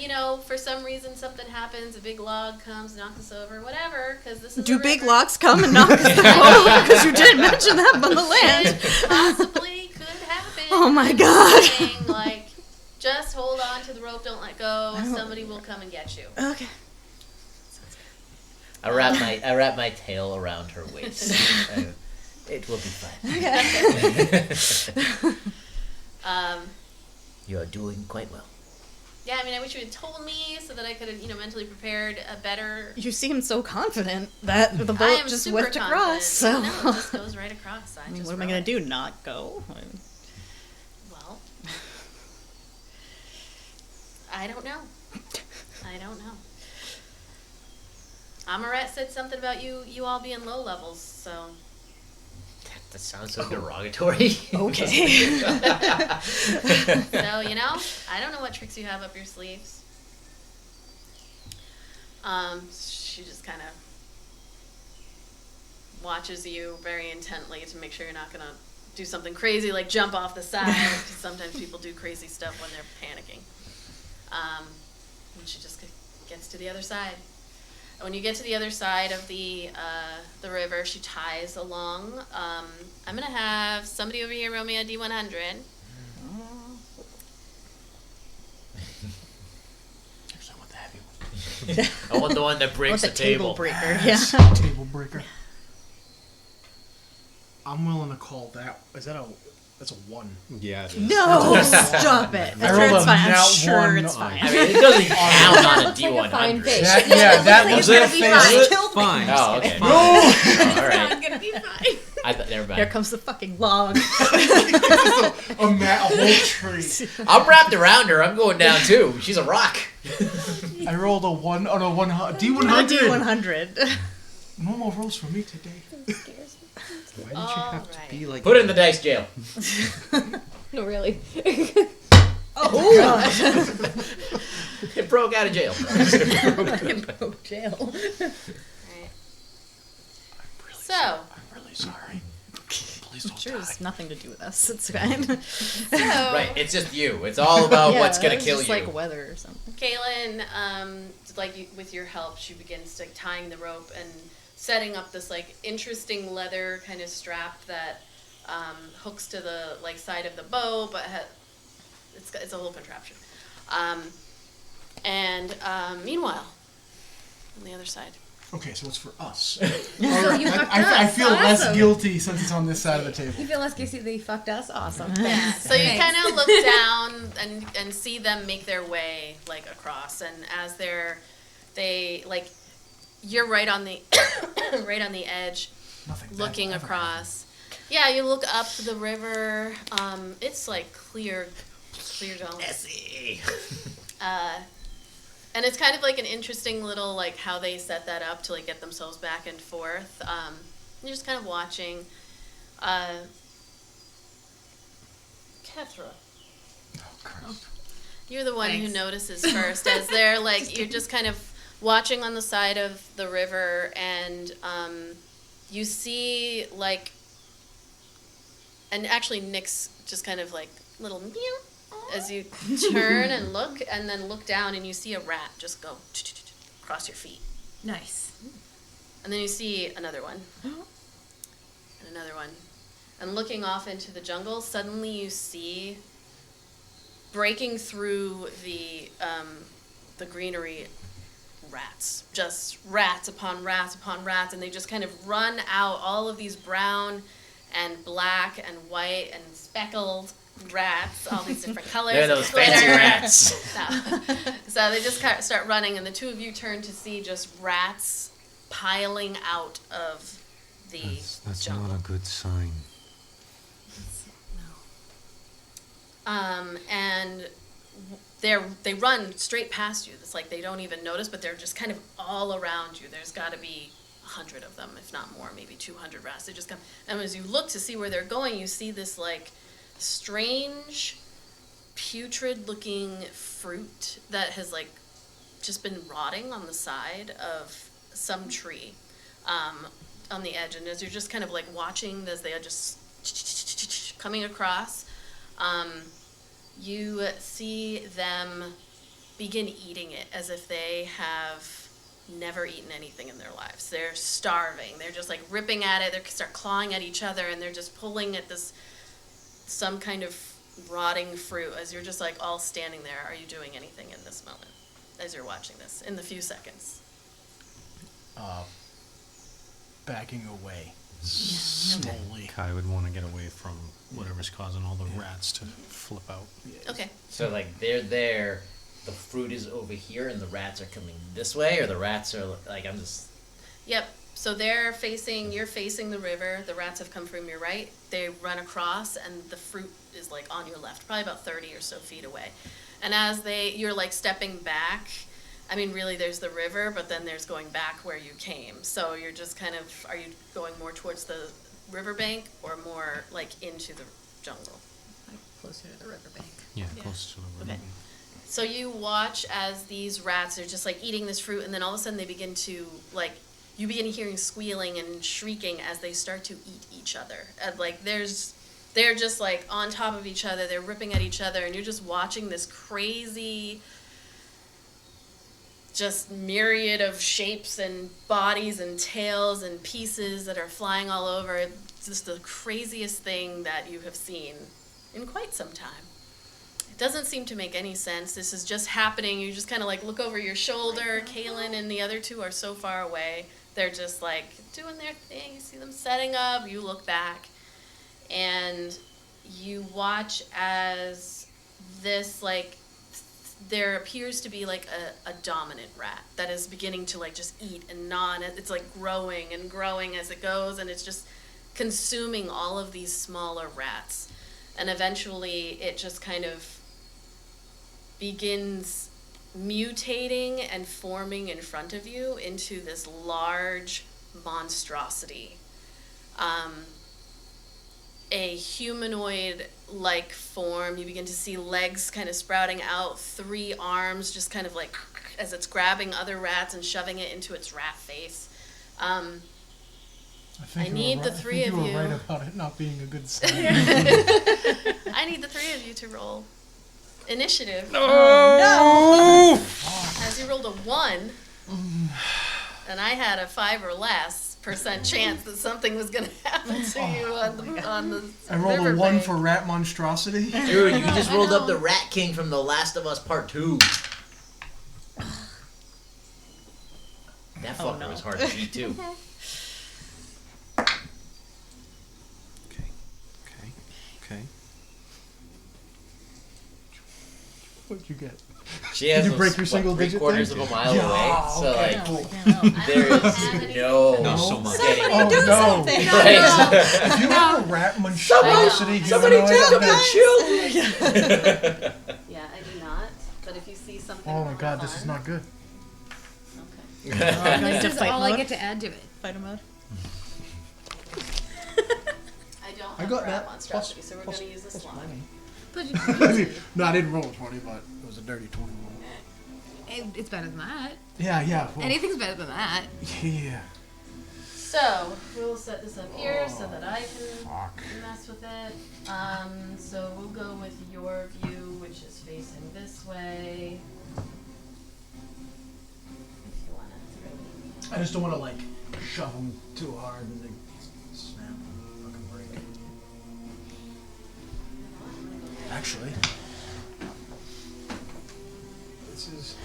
for some reason something happens, a big log comes, knocks us over, whatever, because this is Do a big river. logs come and knock us over? Because you didn't mention that on the land. It possibly could happen. Oh my I'm God. just saying, like, just hold on to the rope, don't let go. Somebody will come and get you. Okay. I wrap my tail around her waist. It will be fine. You are doing quite well. Yeah, I mean, I wish you had told me so that I could have, mentally prepared a better. You seem so confident that the I boat am just super whipped confident. across. So, No, it just goes right across. I mean, what am I gonna do? Not go? Well, I don't know. Amaret said something about you all being low levels, so. That sounds so derogatory. Okay. So, I don't know what tricks you have up your sleeves. She just kind of watches you very intently to make sure you're not going to do something crazy like jump off the side, because sometimes people do crazy stuff when they're panicking. And she just gets to the other side. And when you get to the other side of the river, she ties along. I'm going to have somebody over here roll me a D100. Actually, I want the heavy one. I want the one that breaks the the table. breaker? Yeah. Table breaker. I'm willing to call that. That's a 1. Yeah. It is. No, stop it. I'm I sure rolled it's a fine. I'm nat sure one it's on- fine. I mean, it doesn't count on a Looks like a fine D100. fish. That It's was gonna a be face. fine. Killed me. Fine. Oh, okay. No! Oh, all right. It's going to be fine. Never mind. Here comes the fucking log. a whole tree. I'm wrapped around her. I'm going down too. She's a rock. I rolled a 1 on a D100. D100. No more rolls for me today. Why did you have to Alright. be like? Put it in the dice jail. No, really. Oh god. It broke out of jail. Broke jail. Right. So, I'm really sorry. Please don't Sure, die. it's nothing to do with us. It's fine. Right, it's just you. It's all about Yeah, what's gonna it's kill just you. like weather or something. Kaylin, with your help, she begins to tying the rope and setting up this interesting leather kind of strap that hooks to the side of the bow, but it's a whole contraption. Meanwhile, on the other side. Okay, so it's for us. So you fucked I us. feel less Awesome. guilty since it's on this side of the table. You feel less guilty that you fucked us? Awesome. Yeah. So you Thanks. kind of look down and see them make their way across, and as you're right on the right on the edge, Nothing bad looking will ever across. Yeah, you look up the river. It's clear going. Messy. And it's kind of an interesting little how they set that up to get themselves back and forth. You're just kind of watching. Kethra, Oh, Christ. you're the one who Thanks. notices first as they're you're just kind of watching on the side of the river, and you see and actually Nick's just kind of little meow as you turn and look, and then look down and you see a rat just go across your feet. Nice. And then you see another one. And another one. And looking off into the jungle, suddenly you see breaking through the greenery rats. Just rats upon rats upon rats, and they just kind of run out, all of these brown and black and white and speckled rats, all these different colors. They're and those fancy glitter. rats. So they just start running, and the two of you turn to see just rats piling out of the That's jungle. not a good sign. And they run straight past you. It's they don't even notice, but they're just kind of all around you. There's got to be 100 of them, if not more, maybe 200 rats. They just come, and as you look to see where they're going, you see this strange putrid-looking fruit that has like just been rotting on the side of some tree on the edge. And as you're just kind of like watching as they are just coming across, you see them begin eating it as if they have never eaten anything in their lives. They're starving. They're just like ripping at it. They start clawing at each other, and they're just pulling at this some kind of rotting fruit. As you're just like all standing there, are you doing anything in this moment as you're watching this in the few seconds? Backing away slowly. Kai would want to get away from whatever's causing all the rats to flip out. Okay. So like they're there, the fruit is over here, and the rats are coming this way, or the rats are like I'm just. Yep. So you're facing the river. The rats have come from your right. They run across, and the fruit is like on your left, probably about 30 or so feet away. And as you're like stepping back, I mean, really, there's the river, but then there's going back where you came. So you're just kind of, are you going more towards the riverbank or more like into the jungle? Closer to the riverbank. Yeah, close to the river. Okay. So you watch as these rats are just like eating this fruit, and then all of a sudden they begin to like, you begin hearing squealing and shrieking as they start to eat each other. And like they're just like on top of each other, they're ripping at each other, and you're just watching this crazy, just myriad of shapes and bodies and tails and pieces that are flying all over. It's just the craziest thing that you have seen in quite some time. It doesn't seem to make any sense. This is just happening. You just kind of like look over your shoulder. Kaylin and the other two are so far away. They're just like doing their thing. You see them setting up. You look back and you watch as this like there appears to be like a dominant rat that is beginning to like just eat and gnaw, and it's like growing and growing as it goes, and it's just consuming all of these smaller rats. And eventually it just kind of begins mutating and forming in front of you into this large monstrosity. A humanoid-like form. You begin to see legs kind of sprouting out, 3 arms just kind of like as it's grabbing other rats and shoving it into its rat face. I need the 3 of you. You were right about it not being a good sign. I need the 3 of you to roll initiative. No! As you rolled a 1, and I had a 5 or less % chance that something was going to happen to you on the I rolled a 1 riverbank. for rat monstrosity. Dude, you just rolled up the Rat King from The Last of Us Part 2. That fucker was hard to beat too. Okay. What'd you get? She has Did you break those, your single digit 3/4 thing? of a mile Yeah, away, so okay, like cool. there is no. Not so much. Oh do no! something. Right. If you have a rat monstrosity Somebody humanoid, talk I'm about gonna- children. Yeah, I do not. But if you see something Oh my more god, this fun- is not good. Okay. This is fight all I mode? get to add to it. Fighter mode. I don't I have got rat that. monstrosity, so we're going to use this one. But No, I didn't roll a 20, but it was a dirty 20 roll. it's better than that. Yeah. Well, Anything's better than that. yeah. So, we'll set this up here so that I can Fuck. mess with it. So we'll go with your view, which is facing this way. If you want to I just don't want to, like, shove them too hard and they snap and fucking break. Actually, this is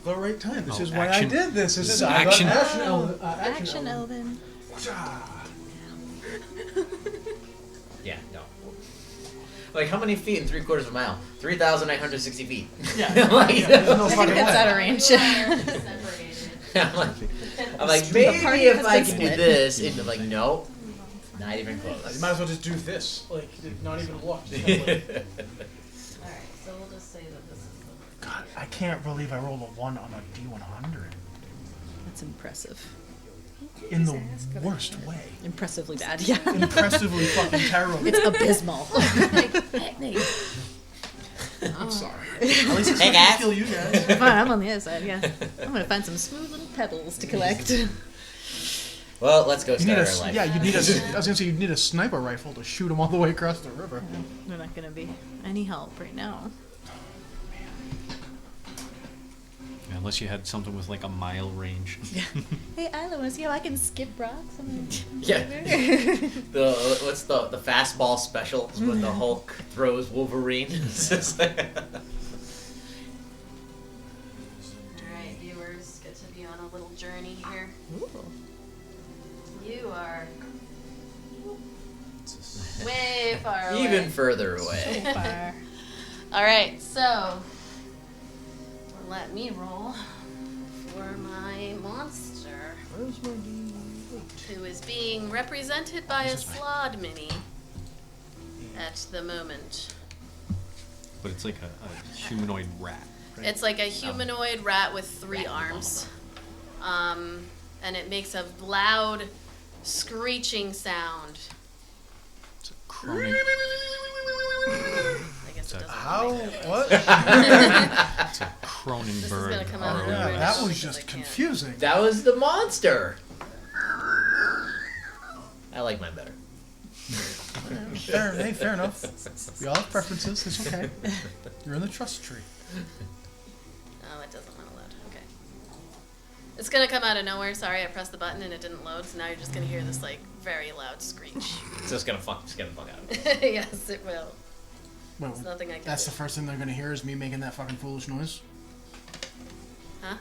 the right time. This Oh, is why action. I did this. This is Action. Action Eldon. Yeah, no. Like how many feet in 3/4 of a mile? 3,960 feet. Yeah. Like, There's no I think fucking that's way. out of range. separated. I'm like The maybe party if has I been can do split. this, and like nope, not even You close. might as well just do this. Like, not even walk. Just Yeah. kinda like- Alright, so we'll just say that this is the God, I can't believe I rolled a 1 on a D100. That's impressive. In the worst way. Impressively bad, yeah. Impressively fucking terrible. It's abysmal. I'm sorry. At least it's Hey, not guys. gonna kill you guys. Fine, I'm on the other side, yeah. I'm gonna find some smooth little pebbles to collect. Well, let's go You need start a, our life. yeah, you need a. I was gonna say you need a sniper rifle to shoot him all the way across the river. They're not gonna be any help right now. Yeah, unless you had something with like a mile range. Hey, Ayla, wanna see how I can skip rocks on the Yeah. river? What's the fastball special when the Hulk throws Wolverine? It's just like- Alright, viewers, get to be on a little journey here. Ooh. You are way far away. Even further away. So far. Alright, so let me roll for my monster, who is being represented by a slod mini at the moment. But it's like a humanoid rat. It's like a humanoid rat with 3 arms. And it makes a loud screeching sound. It's a croning. I guess it doesn't How? make that. What? It's a croning This is bird. gonna come out of ROE. nowhere. Yeah, that was Because just I can't. confusing. That was the monster. I like mine better. Fair enough. We all have preferences. It's okay. You're in the trust tree. Oh, it doesn't want to load. Okay. It's gonna come out of nowhere. Sorry, I pressed the button and it didn't load, so now you're just gonna hear this like very loud screech. It's just gonna fuck out. Yes, it will. Wait, There's nothing I can that's do. the first thing they're gonna hear is me making that fucking foolish noise. Huh?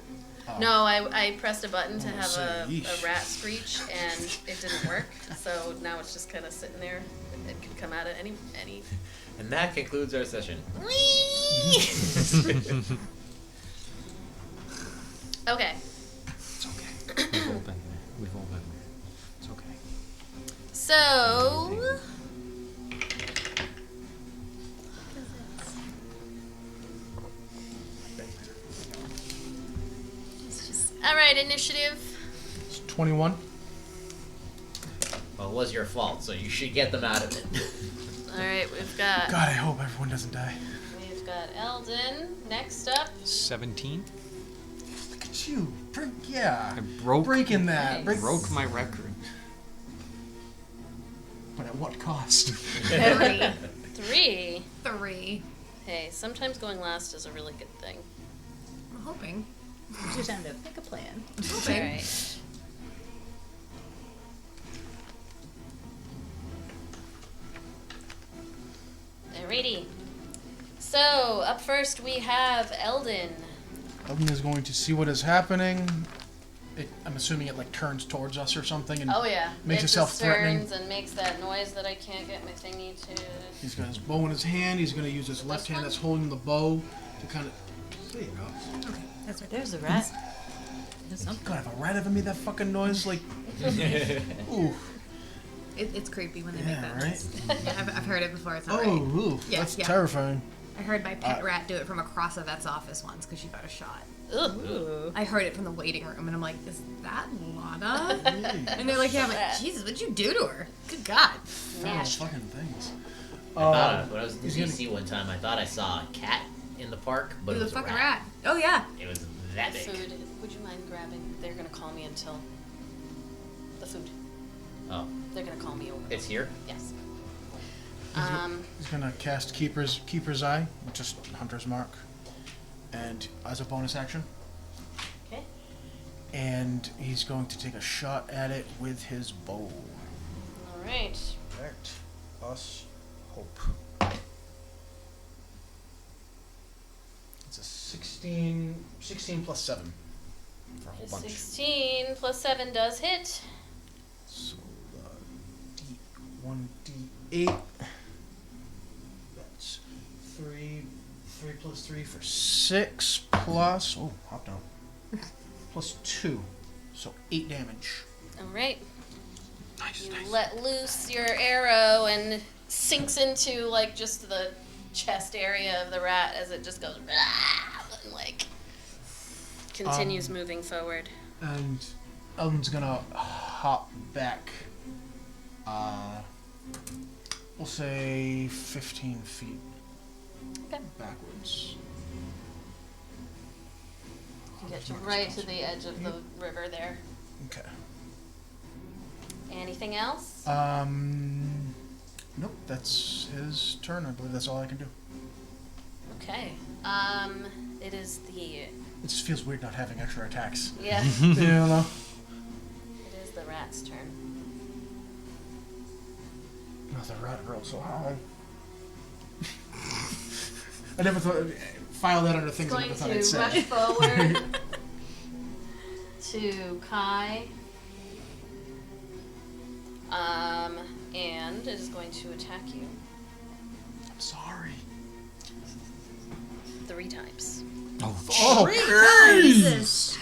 Oh. No, I pressed a button to Oh, have say, a yeesh. rat screech and it didn't work. So now it's just kind of sitting there. It could come out at any. And that concludes our session. Okay. It's okay. We've all been there. We've all been there. It's okay. So. All right, initiative. It's 21. Well, it was your fault, so you should get them out of it. All right, we've got God, I hope everyone doesn't die. Eldon next up. 17. Look at you. Yeah. I broke. Breaking that. Nice. Broke my record. But at what cost? 3. 3. Hey, sometimes going last is a really good thing. I'm hoping. It's your time to pick a plan. All right. Alrighty. So, up first we have Eldon. Eldon is going to see what is happening. I'm assuming it like turns towards us or something and Oh yeah. makes it itself just threatening. turns and makes that noise that I can't get my thingy to. He's got his bow in his hand. He's going to use his left hand that's holding the bow to kind of. There you go. Okay, that's right. There's a rat. There's God, something. if a rat ever made that fucking noise, like, ooh, It's creepy when they Yeah, make that right? noise. Yeah, I've heard it before. It's not oh, right. ooh, Yeah, that's yeah. terrifying. I heard my pet rat do it from across a vet's office once because she got a shot. Ugh. Ooh. I heard it from the waiting room, and I'm like, "Is that Lana?" And they're like, "Yeah." I'm like, "Jesus, what'd you do to her? Good God!" Foul Nash. fucking things. I thought when I was in he's gonna- DC one time, I thought I saw a cat in the park, but It it was was a fucking rat. Oh yeah. It was that big. Food. Would you mind grabbing? They're gonna call me until the food. Oh, They're gonna call me over. it's here? Yes. He's gonna cast Keeper's Eye, just Hunter's Mark, and as a bonus action, Okay. and he's going to take a shot at it with his bow. All right. Let us hope. It's a 16 plus 7 for a whole bunch. 16 plus 7 does hit. So D1D8. That's 3 plus 3 for 6 plus. Oh, hop down. Plus 2. So 8 damage. All right. Nice, You nice. let loose your arrow and sinks into like just the chest area of the rat as it just goes and like continues moving forward. And Eldon's gonna hop back. We'll say 15 feet Okay. backwards. You get right to the edge of the river there. Okay. Anything else? Nope. That's his turn. I believe that's all I can do. Okay. It is the It just feels weird not having extra attacks. yeah. You know. It is the rat's turn. Oh, the rat rolled so high. I never thought. File that under things I Going never thought to I'd say. rush forward to Kai. And it is going to attack you I'm sorry. 3 times. Oh, Jesus.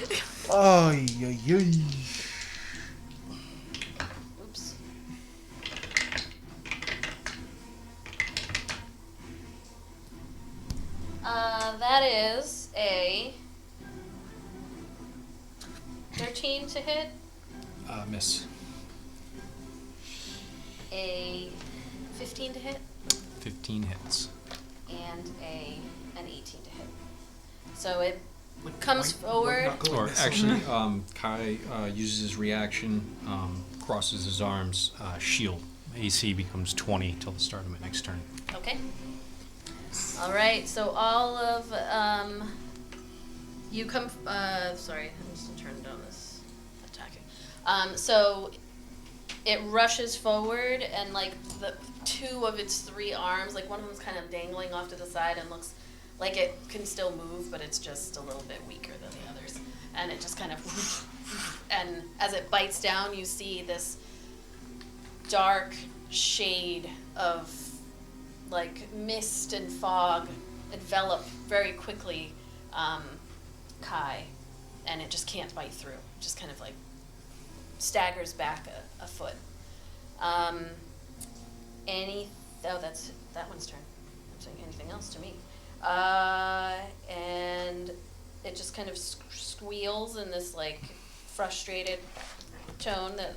ay, ay, ay. Oops. That is a 13 to hit, Miss. a 15 to hit, 15 hits. and an 18 to hit. So it comes forward. Or actually, Kai uses his reaction, crosses his arms, shield. AC becomes 20 till the start of my next turn. Okay. All right. So all of you come. Sorry, I'm just turning down this attacking. So it rushes forward, and like the 2 of its 3 arms, like one of them's kind of dangling off to the side and looks like it can still move, but it's just a little bit weaker than the others. And it just kind of, and as it bites down, you see this dark shade of like mist and fog envelop very quickly Kai, and it just can't bite through. It just kind of like staggers back a foot. That's that one's turn. I'm saying anything else to me. And it just kind of squeals in this like frustrated tone that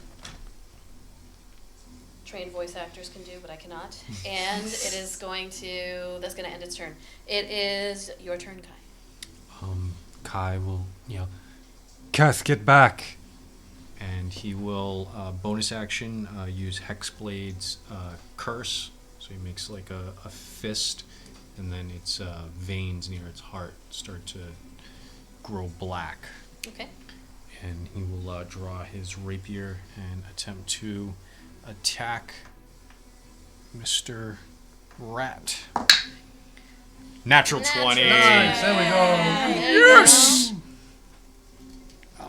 trained voice actors can do, but I cannot. And it is going to, that's going to end its turn. It is your turn, Kai. Kai will yell, Keth, get back! And he will, bonus action, use Hexblade's curse. So he makes like a fist, and then its veins near its heart start to grow black. Okay. And he will draw his rapier and attempt to attack Mr. Rat. Natural 20! Nice, there we go. Yes!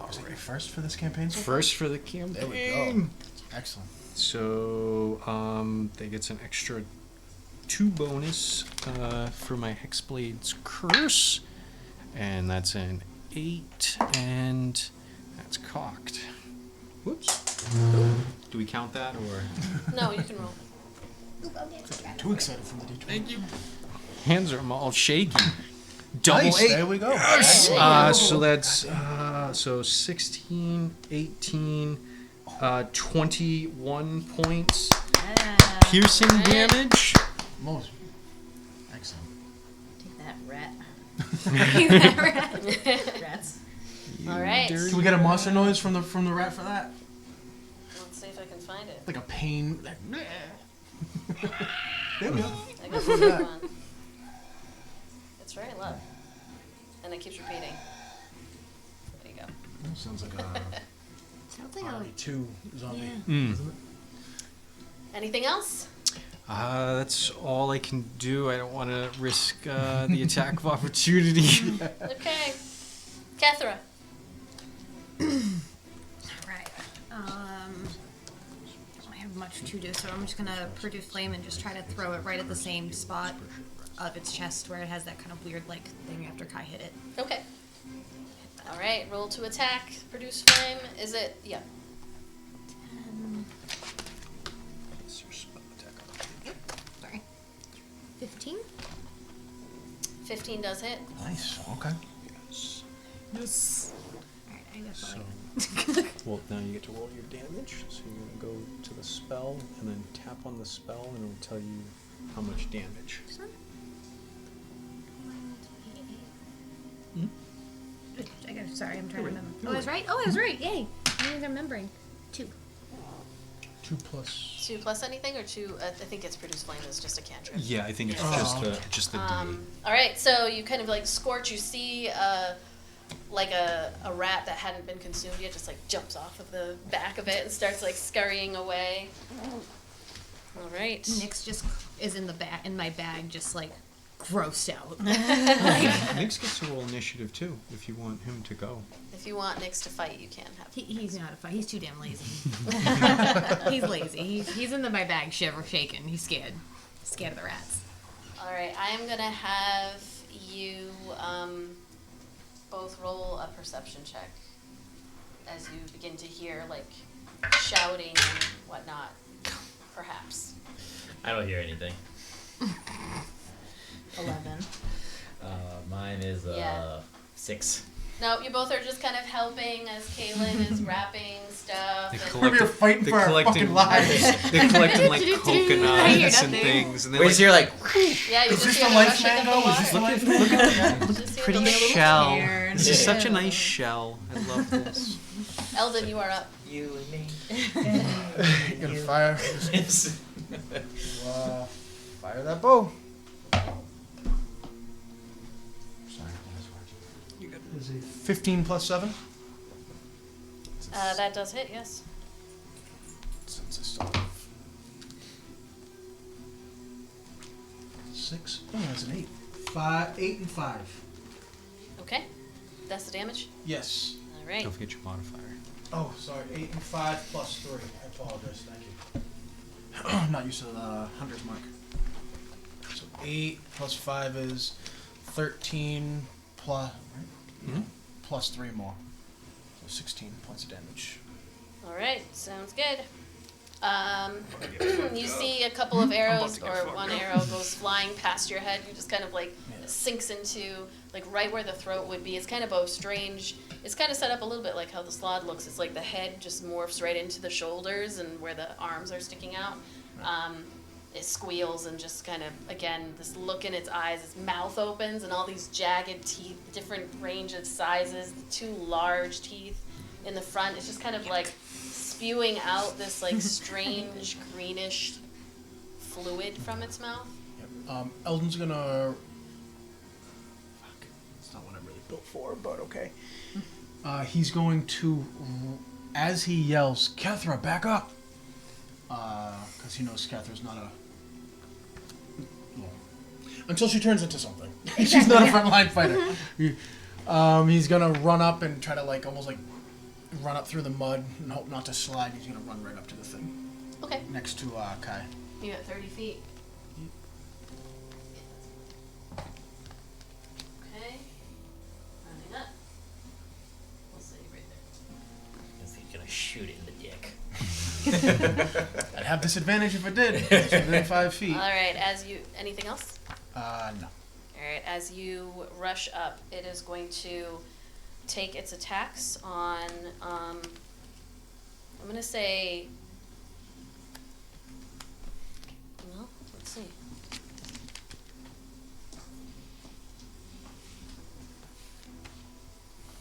Was it your first for this campaign? So far? First for the campaign. There we go. Excellent. So, that gets an extra 2 bonus for my Hexblade's curse. And that's an 8, and that's cocked. Whoops. Do we count that, or? No, you can roll. Too excited for the D20. Thank you. Hands are all shaky. Double Nice, 8. there we go. Yes. Excellent. So that's so 16, 18, 21 points piercing damage. Most. Excellent. Take that, rat. Rats. All right. Can we get a monster noise from the rat for that? Let's see if I can find it. Like a pain. Like, there we go. I got the good one. It's very low. And it keeps repeating. There you go. Sounds like a Sounds like RE2 zombie. Mm. Isn't it? Anything else? That's all I can do. I don't want to risk the attack of opportunity. Okay. Kethra. Right. I don't have much to do, so I'm just gonna produce flame and just try to throw it right at the same spot of its chest where it has that kind of weird like thing after Kai hit it. Okay. All right. Roll to attack. Produce flame. Is it? Yeah. Sorry. 15? 15 does hit. Nice. Okay. Yes. Alright, I definitely. Well, now you get to roll your damage. So you're going to go to the spell and then tap on the spell, and it'll tell you how much damage. Sorry, I'm trying to remember. Oh, I was right. Oh, I was right. Yay! I'm remembering. 2. 2 plus. 2 plus anything, or 2? I think it's produce flame is just a cantrip. Yeah, I think it's just the D8. All right, so you kind of like scorch. You see like a rat that hadn't been consumed yet just like jumps off of the back of it and starts like scurrying away. All right. Nyx just is in my bag, just like grossed out. Nyx gets to roll initiative too, if you want him to go. If you want Nyx to fight, you can have. He's not a fight. He's too damn lazy. He's lazy. He's in my bag, shaking. He's scared. Scared of the rats. All right, I am gonna have you both roll a perception check as you begin to hear like shouting and whatnot. Perhaps. I don't hear anything. 11. Mine is Yeah. 6. No, you both are just kind of helping as Kaylin is wrapping stuff. We're fighting for our fucking lives. They're collecting like I hear coconuts and nothing. things, and then Wait, like, so you're like, Yeah, you Is just this hear the the life rushing of the mango? Is this the water. life mango? Just hear the pretty little shell. scared. This is such a nice shell. I love this. Eldon, you are up. you and me. You gonna fire? Yes. Fire that bow. Sorry, You good? is it 15 plus 7? That does hit, yes. Since I still have 6. Oh, that's an 8. 8 and 5. Okay. That's the damage. Yes. All right. Don't forget your modifier. Oh, sorry. 8 and 5 plus 3. I apologize. Thank you. I'm not used to the hunter's mark. So 8 plus 5 is 13 plus, right? Mhm. Plus 3 more. So 16 points of damage. All right. Sounds good. You see a couple of arrows, or one arrow goes flying past your head. You just kind of like sinks into like right where the throat would be. It's kind of a strange. It's kind of set up a little bit like how the slod looks. It's like the head just morphs right into the shoulders and where the arms are sticking out. It squeals and just kind of, again, this look in its eyes. Its mouth opens and all these jagged teeth, different range of sizes, 2 large teeth in the front. It's just kind of like spewing out this like strange greenish fluid from its mouth. Yep. Eldon's gonna. Fuck. It's not what I'm really built for, but okay. He's going to, as he yells, "Kethra, back up!" Because he knows Kethra's not a. Well, until she turns into something. She's not a frontline fighter. He's gonna run up and try to like almost like run up through the mud and hope not to slide. He's gonna run right up to the thing Okay. next to Kai. You got 30 feet. Okay. Running up. We'll see right there. He's gonna shoot it in the dick. I'd have disadvantage if I did. It's within 5 feet. All right. Anything else? No. All right. As you rush up, it is going to take its attacks on. I'm gonna say. Well, let's see.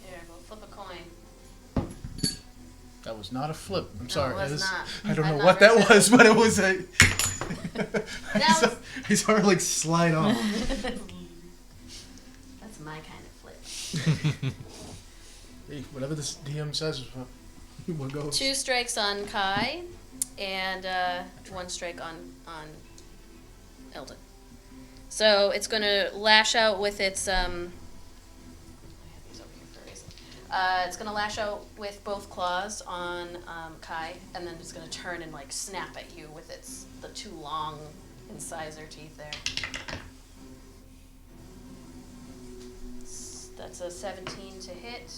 Here, go flip a coin. That was not a flip. I'm No, sorry. it was not. I don't I've know not what heard that that. was, but it was a. Now I saw her like slide off. That's my kind of flip. Hey, whatever this DM says is what goes. 2 strikes on Kai, and 1 strike on Eldon. So it's going to lash out with its I have these over here for a reason. It's going to lash out with both claws on Kai, and then it's going to turn and like snap at you with the 2 long incisor teeth there. That's a 17 to hit.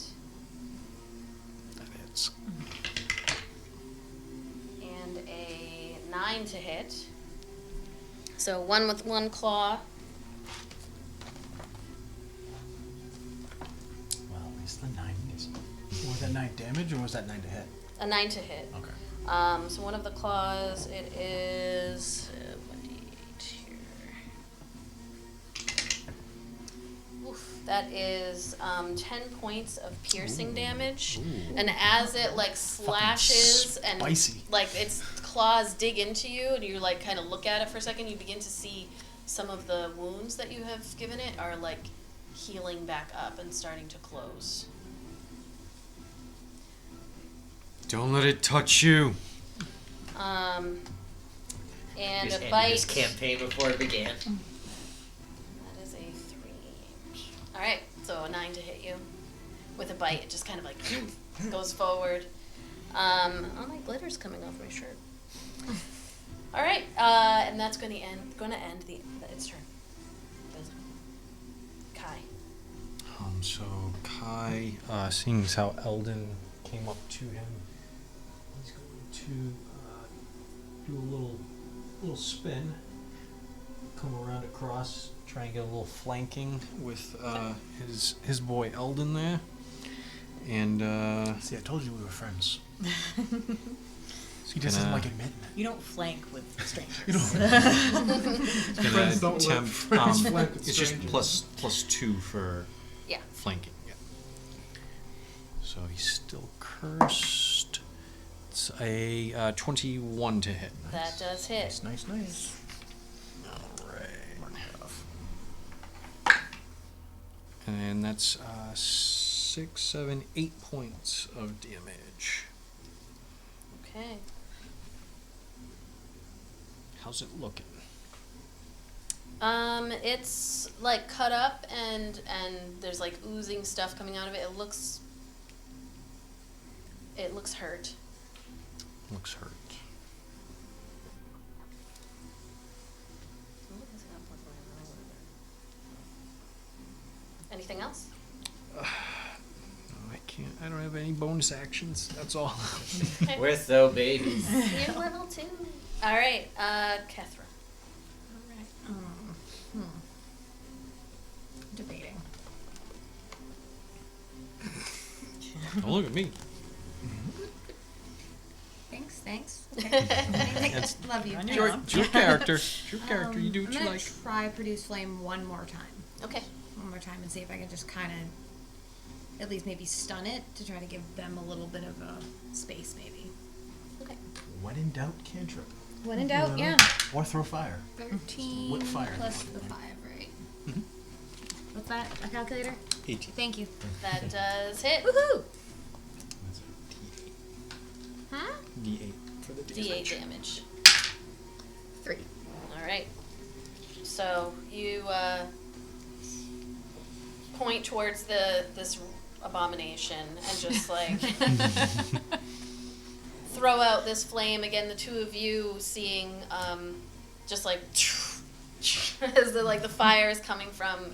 That hits. And a 9 to hit. So 1 with 1 claw. Well, at least the 9 is. Was that 9 damage or was that 9 to hit? A 9 to hit. Okay. So one of the claws, it is 1d8 here. Oof. That is 10 points of piercing damage. And as it like slashes and spicy. like its claws dig into you and you like kind of look at it for a second, you begin to see some of the wounds that you have given it are like healing back up and starting to close. Don't let it touch you. And Just a ended bite. this campaign before it began. That is a 3. Alright, so a 9 to hit you. With a bite, it just kind of like goes forward. Oh, my glitter's coming off my shirt. Alright, and that's going to end its turn. Kai. So Kai, seeing as how Eldon came up to him, he's going to do a little spin, come around across, try and get a little flanking with his boy Eldon there, and See, I told you we were friends. He just doesn't like admitting it. You don't flank with strangers. You don't. gonna don't let attempt. friends flank with It's just strangers. plus 2 for Yeah. flanking. Yeah. So he's still cursed. It's a 21 to hit. That does hit. Nice. Alright. And that's 6, 7, 8 points of damage. Okay. How's it looking? It's like cut up and there's like oozing stuff coming out of it. It looks hurt. Looks hurt. Anything else? No, I don't have any bonus actions. That's all. We're so babies. You're level 2. All right, Kethra. Debating. Don't look at me. Thanks. Okay. Love you. On It's your your, own. it's your character. It's your character. You do what I'm you gonna like. try produce flame one more time. Okay. And see if I can just kind of at least maybe stun it to try to give them a little bit of a space maybe. Okay. When in doubt, cantrip. When in doubt, yeah. Or throw fire. 13 What fire? plus the 5, right? What's that? A calculator? 18. Thank you. That does hit. Woohoo! That's a D8. Huh? D8 for the D8 damage. 3. All right. So you point towards this abomination and just like throw out this flame again. The two of you seeing just like as the fire is coming from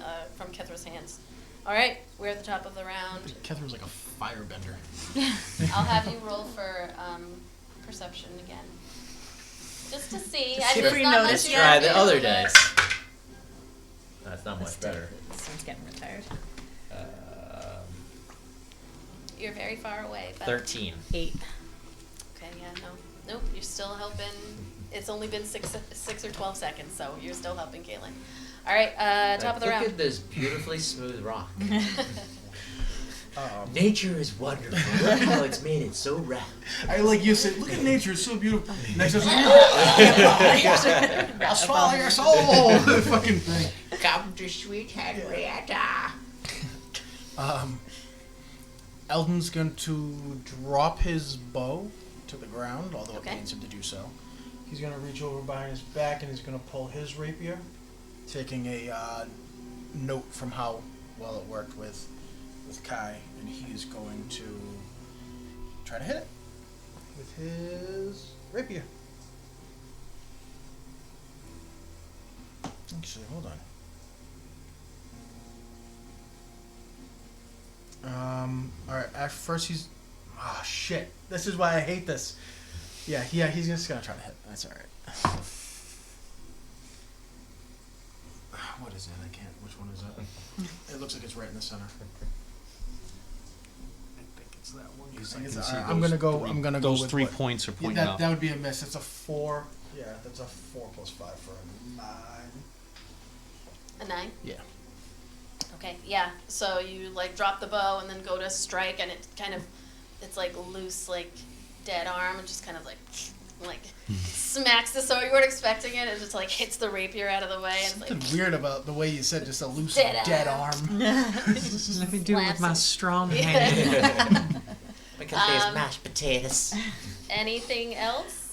Kethra's hands. All right, we're at the top of the round. Kethra's like a firebender. I'll have you roll for perception again, just to see. See if there's we not much notice you Try can the do, other but dice. That's not much better. This one's getting retired. You're very far away. But 13. 8. Okay, yeah, nope. You're still helping. It's only been 6 or 12 seconds, so you're still helping Caitlin. All right, top of the Look round. at this beautifully smooth rock. Nature is wonderful. Look how it's made it so round. I like you said, look at nature, it's so beautiful. Next person, I'll swallow your soul. Fucking thing. Come to sweet Henrietta. Eldon's going to drop his bow to the ground, although it Okay. pains him to do so. He's going to reach over behind his back and he's going to pull his rapier, taking a note from how well it worked with Kai, and he is going to try to hit it with his rapier. Actually, hold on. Alright, at first he's... Oh, shit. This is why I hate this. Yeah, he's just gonna try to hit. That's alright. What is it? I can't... Which one is that? It looks like it's right in the center. I think it's that one. I Alright, can see I'm gonna go... I'm gonna go those with 3 what- points are Yeah, pointing that out. would be a miss. It's a 4. Yeah, that's a 4 plus 5 for a 9. A 9. Yeah. Okay, yeah. So you like drop the bow and then go to strike, and it's like loose, like dead arm, and just kind of like smacks the sword. You weren't expecting it. It just like hits the rapier out of the way. And Something like, weird about the way you said just a loose Dead arm. Let me do it with my Slaps strong Yeah. hand. Look at these mashed potatoes. Anything else?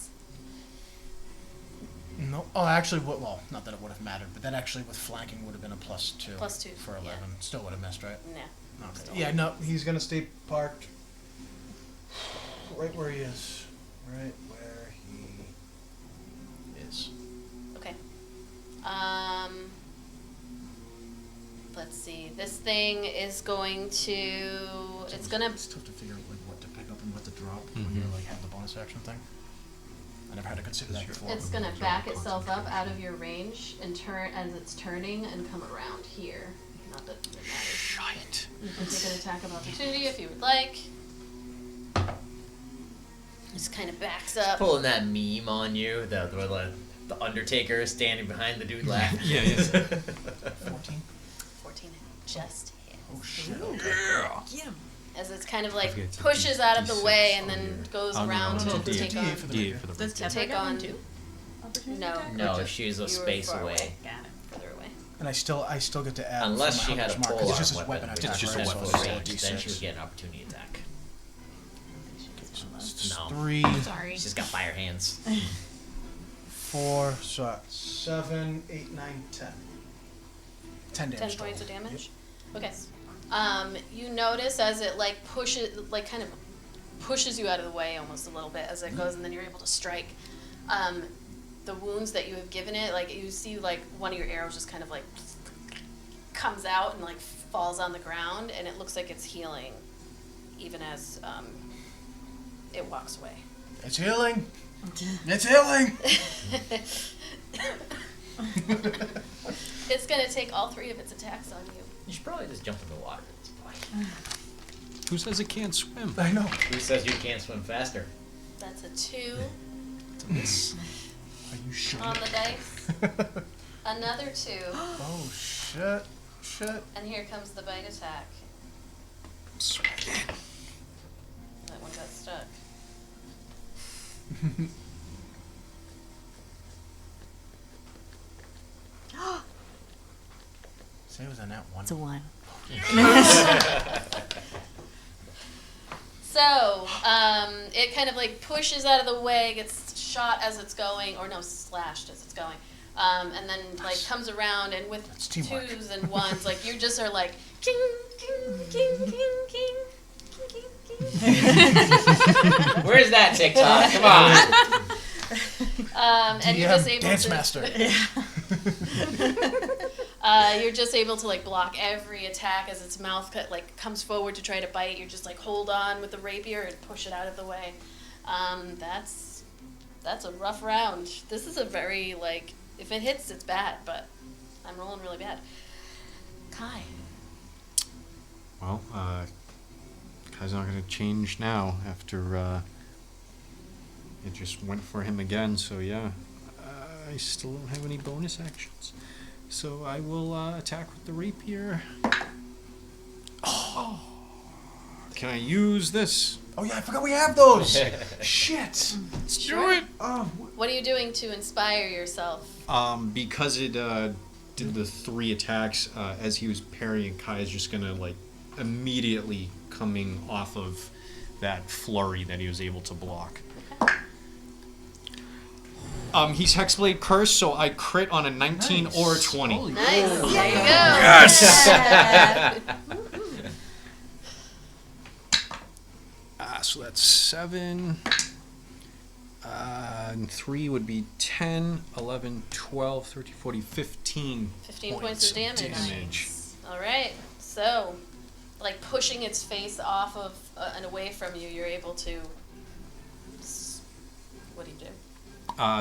No. Oh, actually, well, not that it would have mattered, but that actually with flanking would have been a +2. +2, For yeah. 11. Still would have missed, right? No. Okay. Yeah, no, he's gonna stay parked right where he is. Right where he is. Okay. Let's see. This thing is going to. It's gonna. It's tough to figure out like what to pick up and what to drop when you like have the bonus action thing. I never had to consider that before. It's gonna back itself up out of your range and turn as it's turning and come around here. Not that it matters. Shite. You can take an attack of opportunity if you would like. Just kind of backs up. Pulling that meme on you, where the Undertaker is standing behind the dude laughing. Yeah. 14. 14 just hits. Oh shit. Yeah. As it's kind of like forget it's a pushes out of the D6 way and on then your- goes on the- around on to the take D8 on. for the D8 rapier. for the Does rapier. Kethra Take get one on- too? Opportunity No. attack? No, just- she's a you were space far away. Got it. Further away. And I still get to add. Unless from she had a Hunter's Mark, 'cause pole it's just his arm weapon weapon, attack. It's just a right? weapon So it's attack. all range, D6. then she would get an opportunity attack. It's No. 3, Sorry. She's got fire hands. 4, so 7, 8, 9, 10. 10 10 damage. points of total. damage? Okay. You notice as it like pushes, like kind of pushes you out of the way almost a little bit as it goes, and then you're able to strike. The wounds that you have given it, like you see like one of your arrows just kind of like comes out and like falls on the ground, and it looks like it's healing even as it walks away. It's healing. It's healing. It's gonna take all 3 of its attacks on you. You should probably just jump in the water at this point. Who says it can't swim? I know. Who says you can't swim faster? That's a 2 It's a miss. Are you sure? on the dice. Another 2. Oh shit! Shit! And here comes the bite attack. That one got stuck. Say it was a nat 1. It's a 1. So, it kind of like pushes out of the way, gets shot as it's going, or no, slashed as it's going. And then like comes around, and with That's teamwork. 2s and 1s, like you just are like king, king, king, king, king, king, king, king. Where's that TikTok? Come on. And you're just able Dance to Master. you're just able to like block every attack as its mouth comes forward to try to bite. You're just like hold on with the rapier and push it out of the way. That's a rough round. This is a very like if it hits, it's bad, but I'm rolling really bad. Kai. Well, Kai's not going to change now after it just went for him again. So yeah, I still don't have any bonus actions. So I will attack with the rapier. Oh. Can I use this? Oh yeah, I forgot we have those. Shit. Let's do it. Oh, What are you doing to inspire yourself? Because it did the 3 attacks as he was parrying, Kai is just gonna like immediately coming off of that flurry that he was able to block. He's Hexblade Curse, so I crit on a 19 Nice. or a 20. Holy Nice. There you go. Yes! So that's 7. And 3 would be 10, 11, 12, 13, 14, 15 15 points of damage. All right. So, like pushing its face off of and away from you, you're able to. What do you do?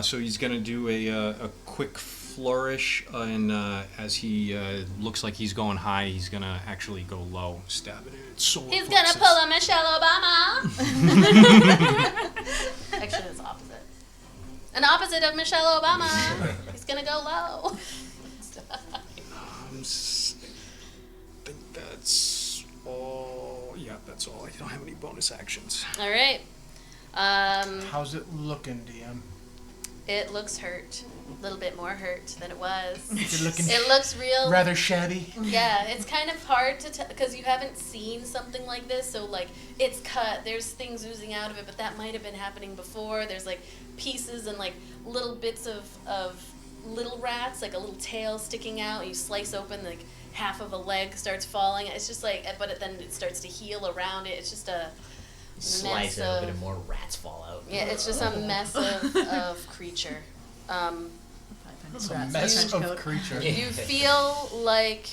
So he's going to do a quick flourish, and as he looks like he's going high, he's going to actually go low, stab it in its solar He's gonna plexus. pull a Michelle Obama. Actually, it's opposite. An opposite of Michelle Obama. He's gonna go low. all. Yeah, that's all. I don't have any bonus actions. All right. How's it looking, DM? It looks hurt. A little bit more hurt than it was. You're looking It looks real. rather shabby. Yeah, it's kind of hard to tell because you haven't seen something like this. So like, it's cut. There's things oozing out of it, but that might have been happening before. There's like pieces and like little bits of little rats, like a little tail sticking out. You slice open, like half of a leg starts falling. It's just like, but then it starts to heal around it. It's just a Slice mess it open of, and more rats fall out. yeah, it's just a mess of creature. It's a mess of creature. You feel like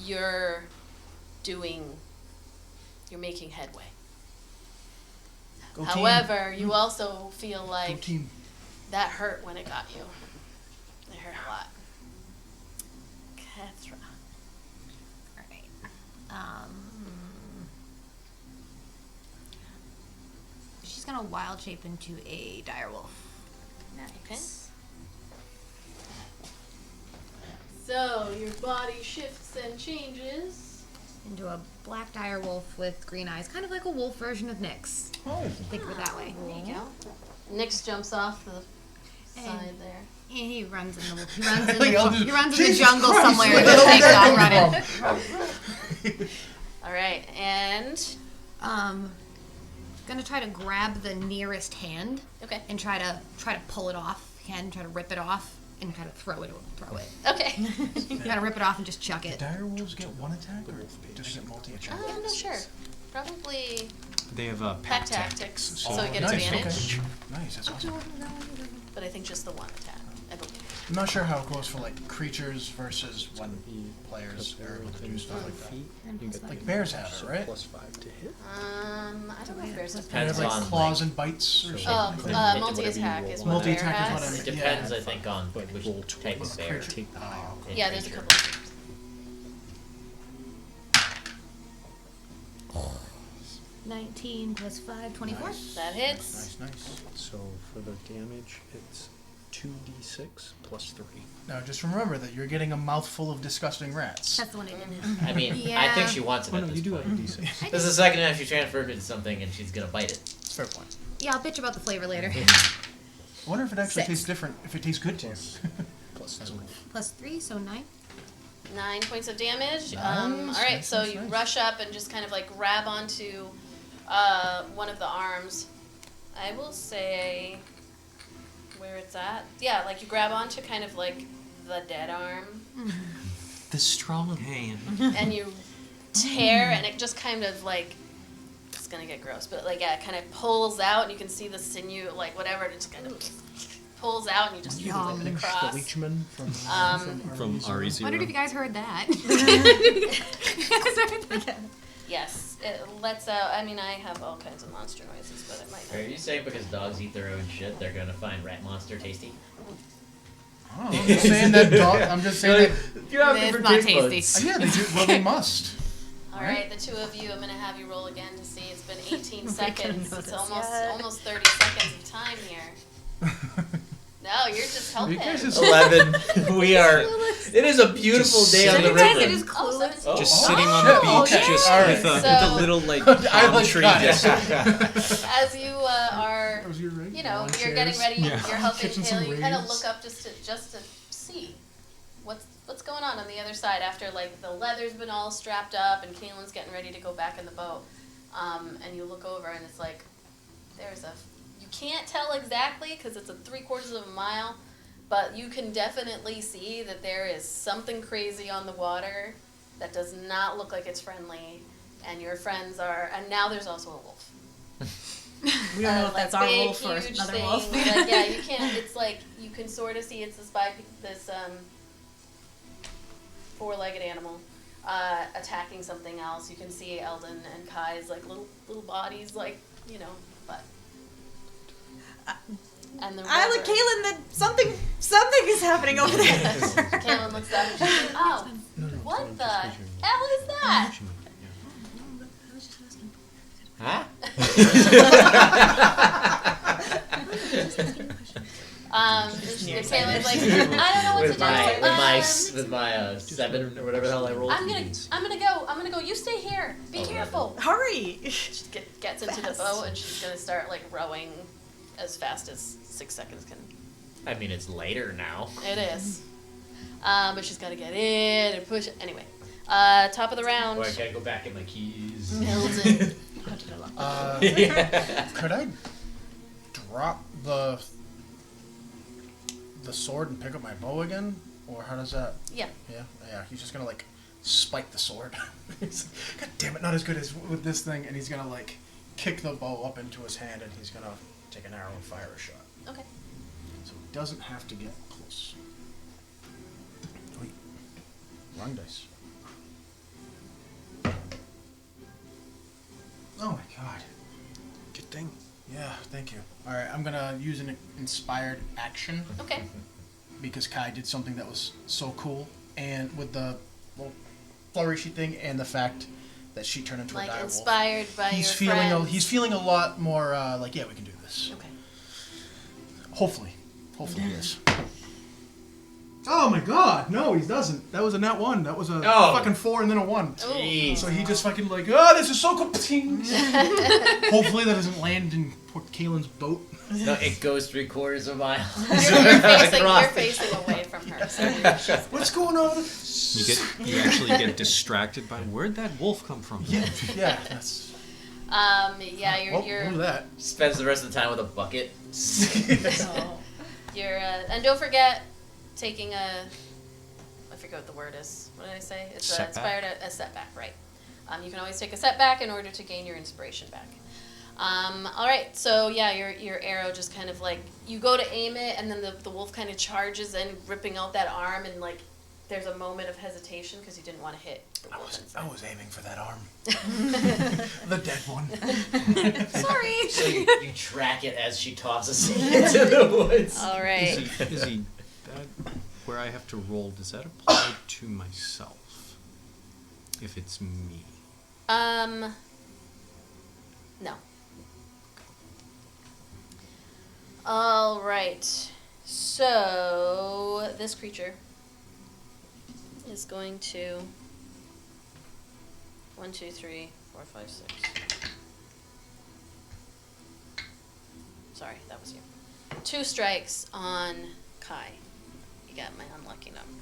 you're making headway. Go However, you also feel team. Go like team. that hurt when it got you. It hurt a lot. Kethra. Alright. She's gonna wild shape into a direwolf. Okay. So your body shifts and changes. Into a black direwolf with green eyes. Kind of like a wolf version of Nyx. Oh. Think of it that way. There you go. Nyx jumps off the side there. And he runs in the he runs in Like, I'll the, just- he runs in the Jesus jungle Christ, somewhere where and the just hell takes did off that running. All right, and Gonna try to grab the nearest hand okay, and try to pull it off. Hand, try to rip it off and kind of throw it. okay. You gotta rip it off and just chuck Do it. direwolves get one attack or does it get multi-attack? I'm not sure. Probably They have pack pack tactics, so so you get nice, advantage. Okay. Nice, that's awesome. But I think just the one attack, I believe. I'm not sure how it goes for like creatures versus when players are able to do stuff like that. Like bears have it, right? +5 to hit. I don't know if there's a They have Depends like on, claws like- and bites or Oh, something. multi-attack is what Multi-attack bear is what has. I It mean. depends, Yeah. I think, on But which roll type twice. of bear. Creature. Take the high. and Yeah, there's a creature. couple of things. 19 plus 5, 24. Nice. That hits. Nice. So for the damage, it's 2d6 +3. Now just remember that you're getting a mouthful of disgusting rats. That's the one I didn't. I mean, I Yeah. think she wants it Oh at no, this you do point. have a d6. This is the second time she transferred it to something and she's gonna bite it. Fair point. Yeah, I'll bitch about the flavor later. I wonder if it actually 6. tastes different, if it tastes good to you. +3. Plus 3, so 9. 9 points of damage. Nice, All right, nice, so nice, you nice. rush up and just kind of like grab onto one of the arms. I will say where it's at. Yeah, like you grab onto kind of like the dead arm The strong hand. and you tear, and it just kind of like, it's gonna get gross, but like, yeah, it kind of pulls out, and you can see the sinew, like whatever, it just kind of pulls out, and you just rip it across. The leechman from From RE0. Wondered if you guys heard that. Yes, it lets out. I mean, I have all kinds of monster noises, but it might Are not. you saying because dogs eat their own shit, they're gonna find rat monster tasty? Oh, I'm just saying that dog. I'm just saying that. You have It's different not taste tasty. buds. Yeah, they do. Well, they must. All right, the two of you, I'm gonna have you roll again to see. It's been 18 seconds. It's notice almost 30 seconds of time here. No, you're just helping. You guys just- 11. We are. It is a beautiful Just day on the sitting- Guys, river. it is Oh, clueless. 17. Just Oh. sitting on the beach, shit. just Okay. with, a, So- with a little like I palm like tree. that. Just, As you are, That was your right? you know, Lawn you're getting chairs. ready. Yeah. You're helping Kitchen Taylor. some You kind of rays. look up just to see what's going on the other side after like the leather's been all strapped up and Kaylin's getting ready to go back in the boat. And you look over and it's like there's a. You can't tell exactly because it's a 3/4 of a mile, but you can definitely see that there is something crazy on the water that does not look like it's friendly. And your friends are, and now there's also a wolf. We don't know if that's our big, wolf or huge another thing. wolf. Like, yeah, you can't. It's like you can sort of see it's this four-legged animal attacking something else. You can see Eldon and Kai's like little bodies, like but. And the I like river- Kaylin that something is happening over there. Kaylin looks up and she's like, "Oh, what the hell is that?" Huh? Kayla's like, I don't know what to do. With my 7 or whatever the hell I rolled. I'm gonna go. You stay here. Be careful. Hurry! She gets into the boat and she's gonna start like rowing as fast as 6 seconds can. I mean, it's later now. It is. But she's gotta get in and push it. Anyway, top of the round. Or I gotta go back in my keys. Eldon. Could I drop the sword and pick up my bow again? Or how does that... Yeah. Yeah, he's just gonna, like, spike the sword. He's like, God damn it, not as good as with this thing. And he's gonna, like, kick the bow up into his hand and he's gonna take an arrow and fire a shot. Okay. So he doesn't have to get close. Wait. Wrong dice. Oh my god. Good thing. Yeah, thank you. Alright, I'm gonna use an inspired action Okay. because Kai did something that was so cool. And with the little flourishy thing and the fact that she turned into a Like direwolf. inspired by He's your friends. he's feeling a lot more like, yeah, we can do this. Okay. Hopefully he is. Oh my god, no, he doesn't. That was a nat 1. That was a fucking 4 and then a 1. Jeez. So he just fucking like, oh, this is so cool. Hopefully that doesn't land in poor Kaylin's boat. No, it goes 3/4 of a mile. You're facing away from her. So What's going on? You actually get distracted by where'd that wolf come from? Yeah, that's... yeah, you're Look at that. Spends the rest of the time with a bucket. you're and don't forget taking I forget what the word is. What did I say? It's Setback. inspired a setback, right? You can always take a setback in order to gain your inspiration back. All right, so yeah, your arrow just kind of like you go to aim it, and then the wolf kind of charges in, ripping out that arm, and like there's a moment of hesitation because you didn't want to hit the wolf. I was aiming for that arm. The dead one. Sorry. So you track it as she tosses it into the woods. All right. Izzy, that, where I have to roll, does that apply to myself? If it's me? No. All right. So this creature is going to 1, 2, 3, 4, 5, 6. Sorry, that was you. 2 strikes on Kai. You got my unlucky number.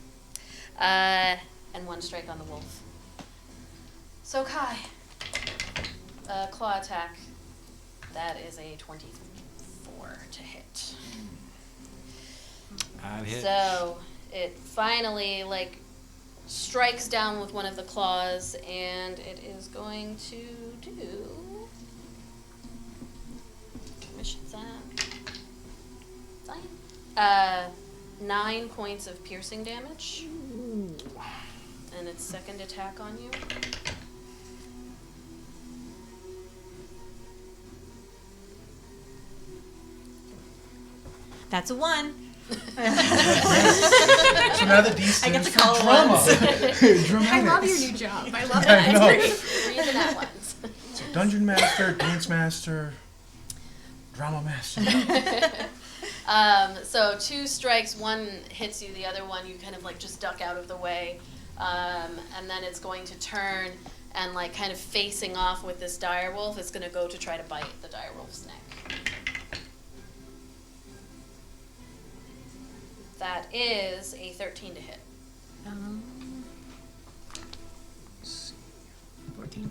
And 1 strike on the wolf. So Kai, claw attack. That is a 24 to hit. I'd hit. So it finally strikes down with one of the claws, and it is going to do. Commission's that. 9 points of piercing damage. Ooh. And its second attack on you. That's a 1. So now the D stands I get to for call drama. I love your new job. I love I know. it. Read the nat ones. So Dungeon Master, Dance Master, Drama Master. So 2 strikes, 1 hits you, the other one you kind of just duck out of the way, and then it's going to turn and kind of facing off with this direwolf. It's going to go to try to bite the direwolf's neck. That is a 13 to hit. 14.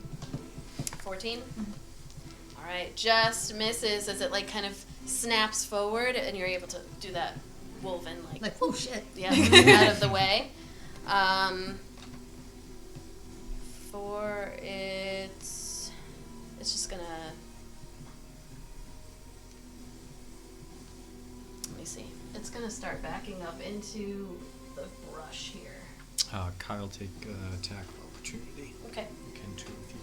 14? All right, just misses as it kind of snaps forward, and you're able to do that woven Oh shit. yeah, out of the way. For it's just gonna. Let me see. It's gonna start backing up into the brush here. Kyle, take attack of opportunity. Okay. You can too if you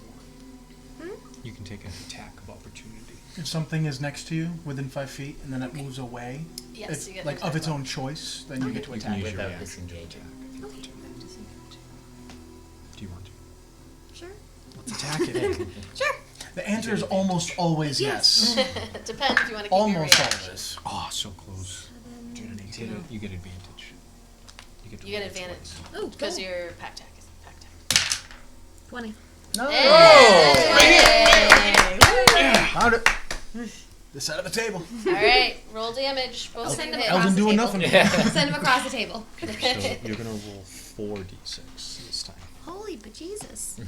want. You can take an attack of opportunity. If something is next to you within 5 feet and then it moves away, Yes, you get of attack its of- own choice, then you get to You can attack. use your Without reaction to disengaging. attack if you want to. Do you want to? Sure. Let's attack it. Sure. The answer is almost always yes. Depends if you want to keep Almost your reaction. always. Oh, so close. You get advantage. You get roll advantage. twice. Ooh, Because cool. your pack tack is pack tack. 20. No. Found it. This side of the table. Alright, roll damage. Both Send you him hit. across Eldon the doing table. nothing. Send him across the table. So you're gonna roll 4d6 this time. Holy bejesus.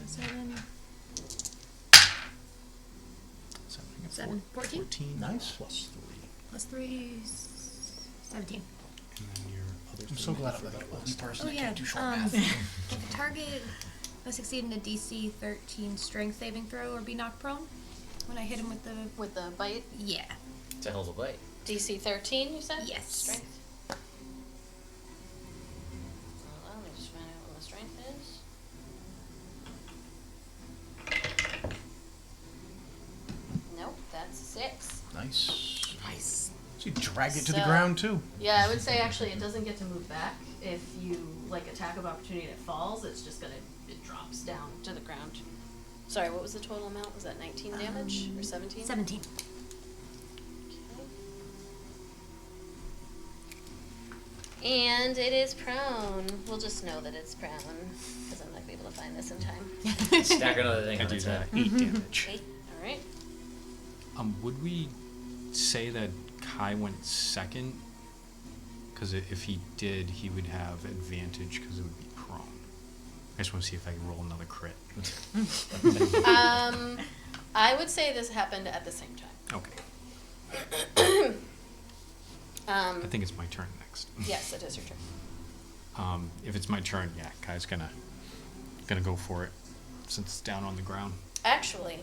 7. 7. 14. 14 Nice. plus 3. Plus 3. 17. And then your other I'm so glad I'm not the only person Oh that yeah. can't do short math. If the target must succeed in a DC 13 strength saving throw or be knocked prone when I hit him with the With the bite. yeah. It's a hell of a bite. DC 13, you said? Yes. Strength. Well, let me just find out what my strength is. Nope, that's 6. Nice. Nice. So you drag it to the So- ground too. Yeah, I would say actually it doesn't get to move back. If you like attack of opportunity and it falls, it's just it drops down to the ground. Sorry, what was the total amount? Was that 19 damage or 17? 17. And it is prone. We'll just know that it's prone because I'm not gonna be able to find this in time. Stack another thing I on do its that. head. 8 damage. 8. All right. Would we say that Kai went second? Because if he did, he would have advantage because it would be prone. I just want to see if I can roll another crit. I would say this happened at the same time. Okay. I think it's my turn next. Yes, it is your turn. If it's my turn, yeah, Kai's gonna go for it since it's down on the ground. Actually,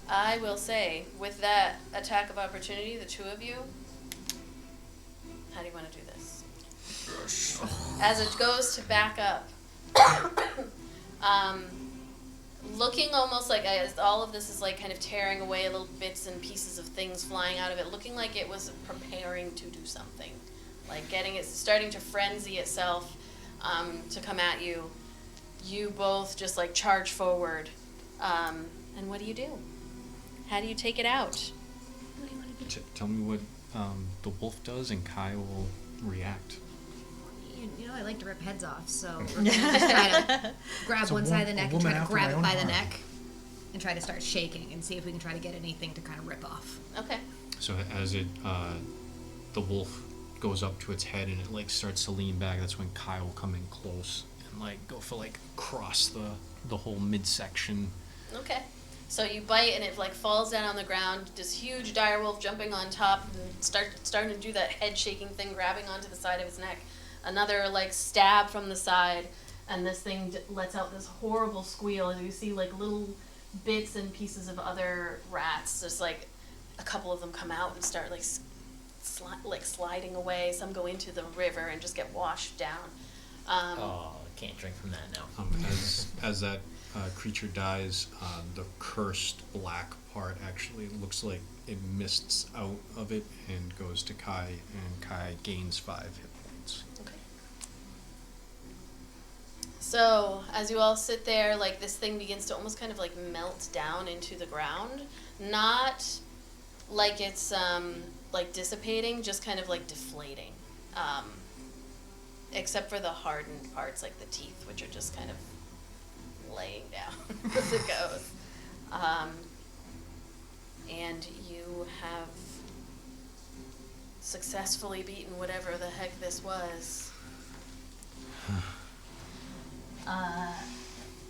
I will say, with that attack of opportunity, the two of you, how do you want to do this? As it goes to back up, looking almost like as all of this is like kind of tearing away little bits and pieces of things flying out of it, looking like it was preparing to do something, like getting it, starting to frenzy itself to come at you. You both just like charge forward, and what do you do? How do you take it out? What do you want to do? Tell me what the wolf does, and Kai will react. You know I like to rip heads off, so we're gonna just try to grab one side of the neck and try to grab it by the neck and try to start shaking and see if we can try to get anything to kind of rip off. Okay. So as it, the wolf goes up to its head and it like starts to lean back, that's when Kai will come in close and like go for like across the whole midsection. Okay. So you bite and it like falls down on the ground. This huge dire wolf jumping on top and starting to do that head shaking thing, grabbing onto the side of his neck. Another like stab from the side, and this thing lets out this horrible squeal. And you see like little bits and pieces of other rats. Just like a couple of them come out and start like sliding away. Some go into the river and just get washed down. Oh, I can't drink from that now. As that creature dies, the cursed black part actually looks like it mists out of it and goes to Kai, and Kai gains 5 hit points. Okay. So as you all sit there, like this thing begins to almost kind of like melt down into the ground, not like it's like dissipating, just kind of like deflating, except for the hardened parts like the teeth, which are just kind of laying down as it goes. And you have successfully beaten whatever the heck this was.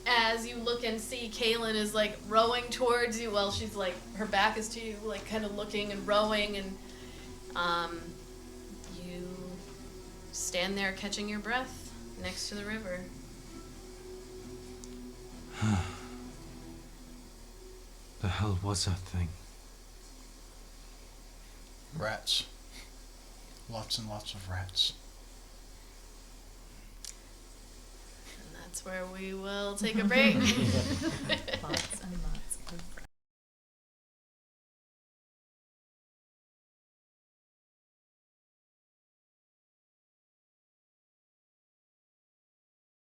As you look and see, Kaylin is like rowing towards you. Well, she's like, her back is to you, like kind of looking and rowing, and you stand there catching your breath next to the river. The hell was that thing? Rats. Lots and lots of rats. And that's where we will take a break. Lots and lots.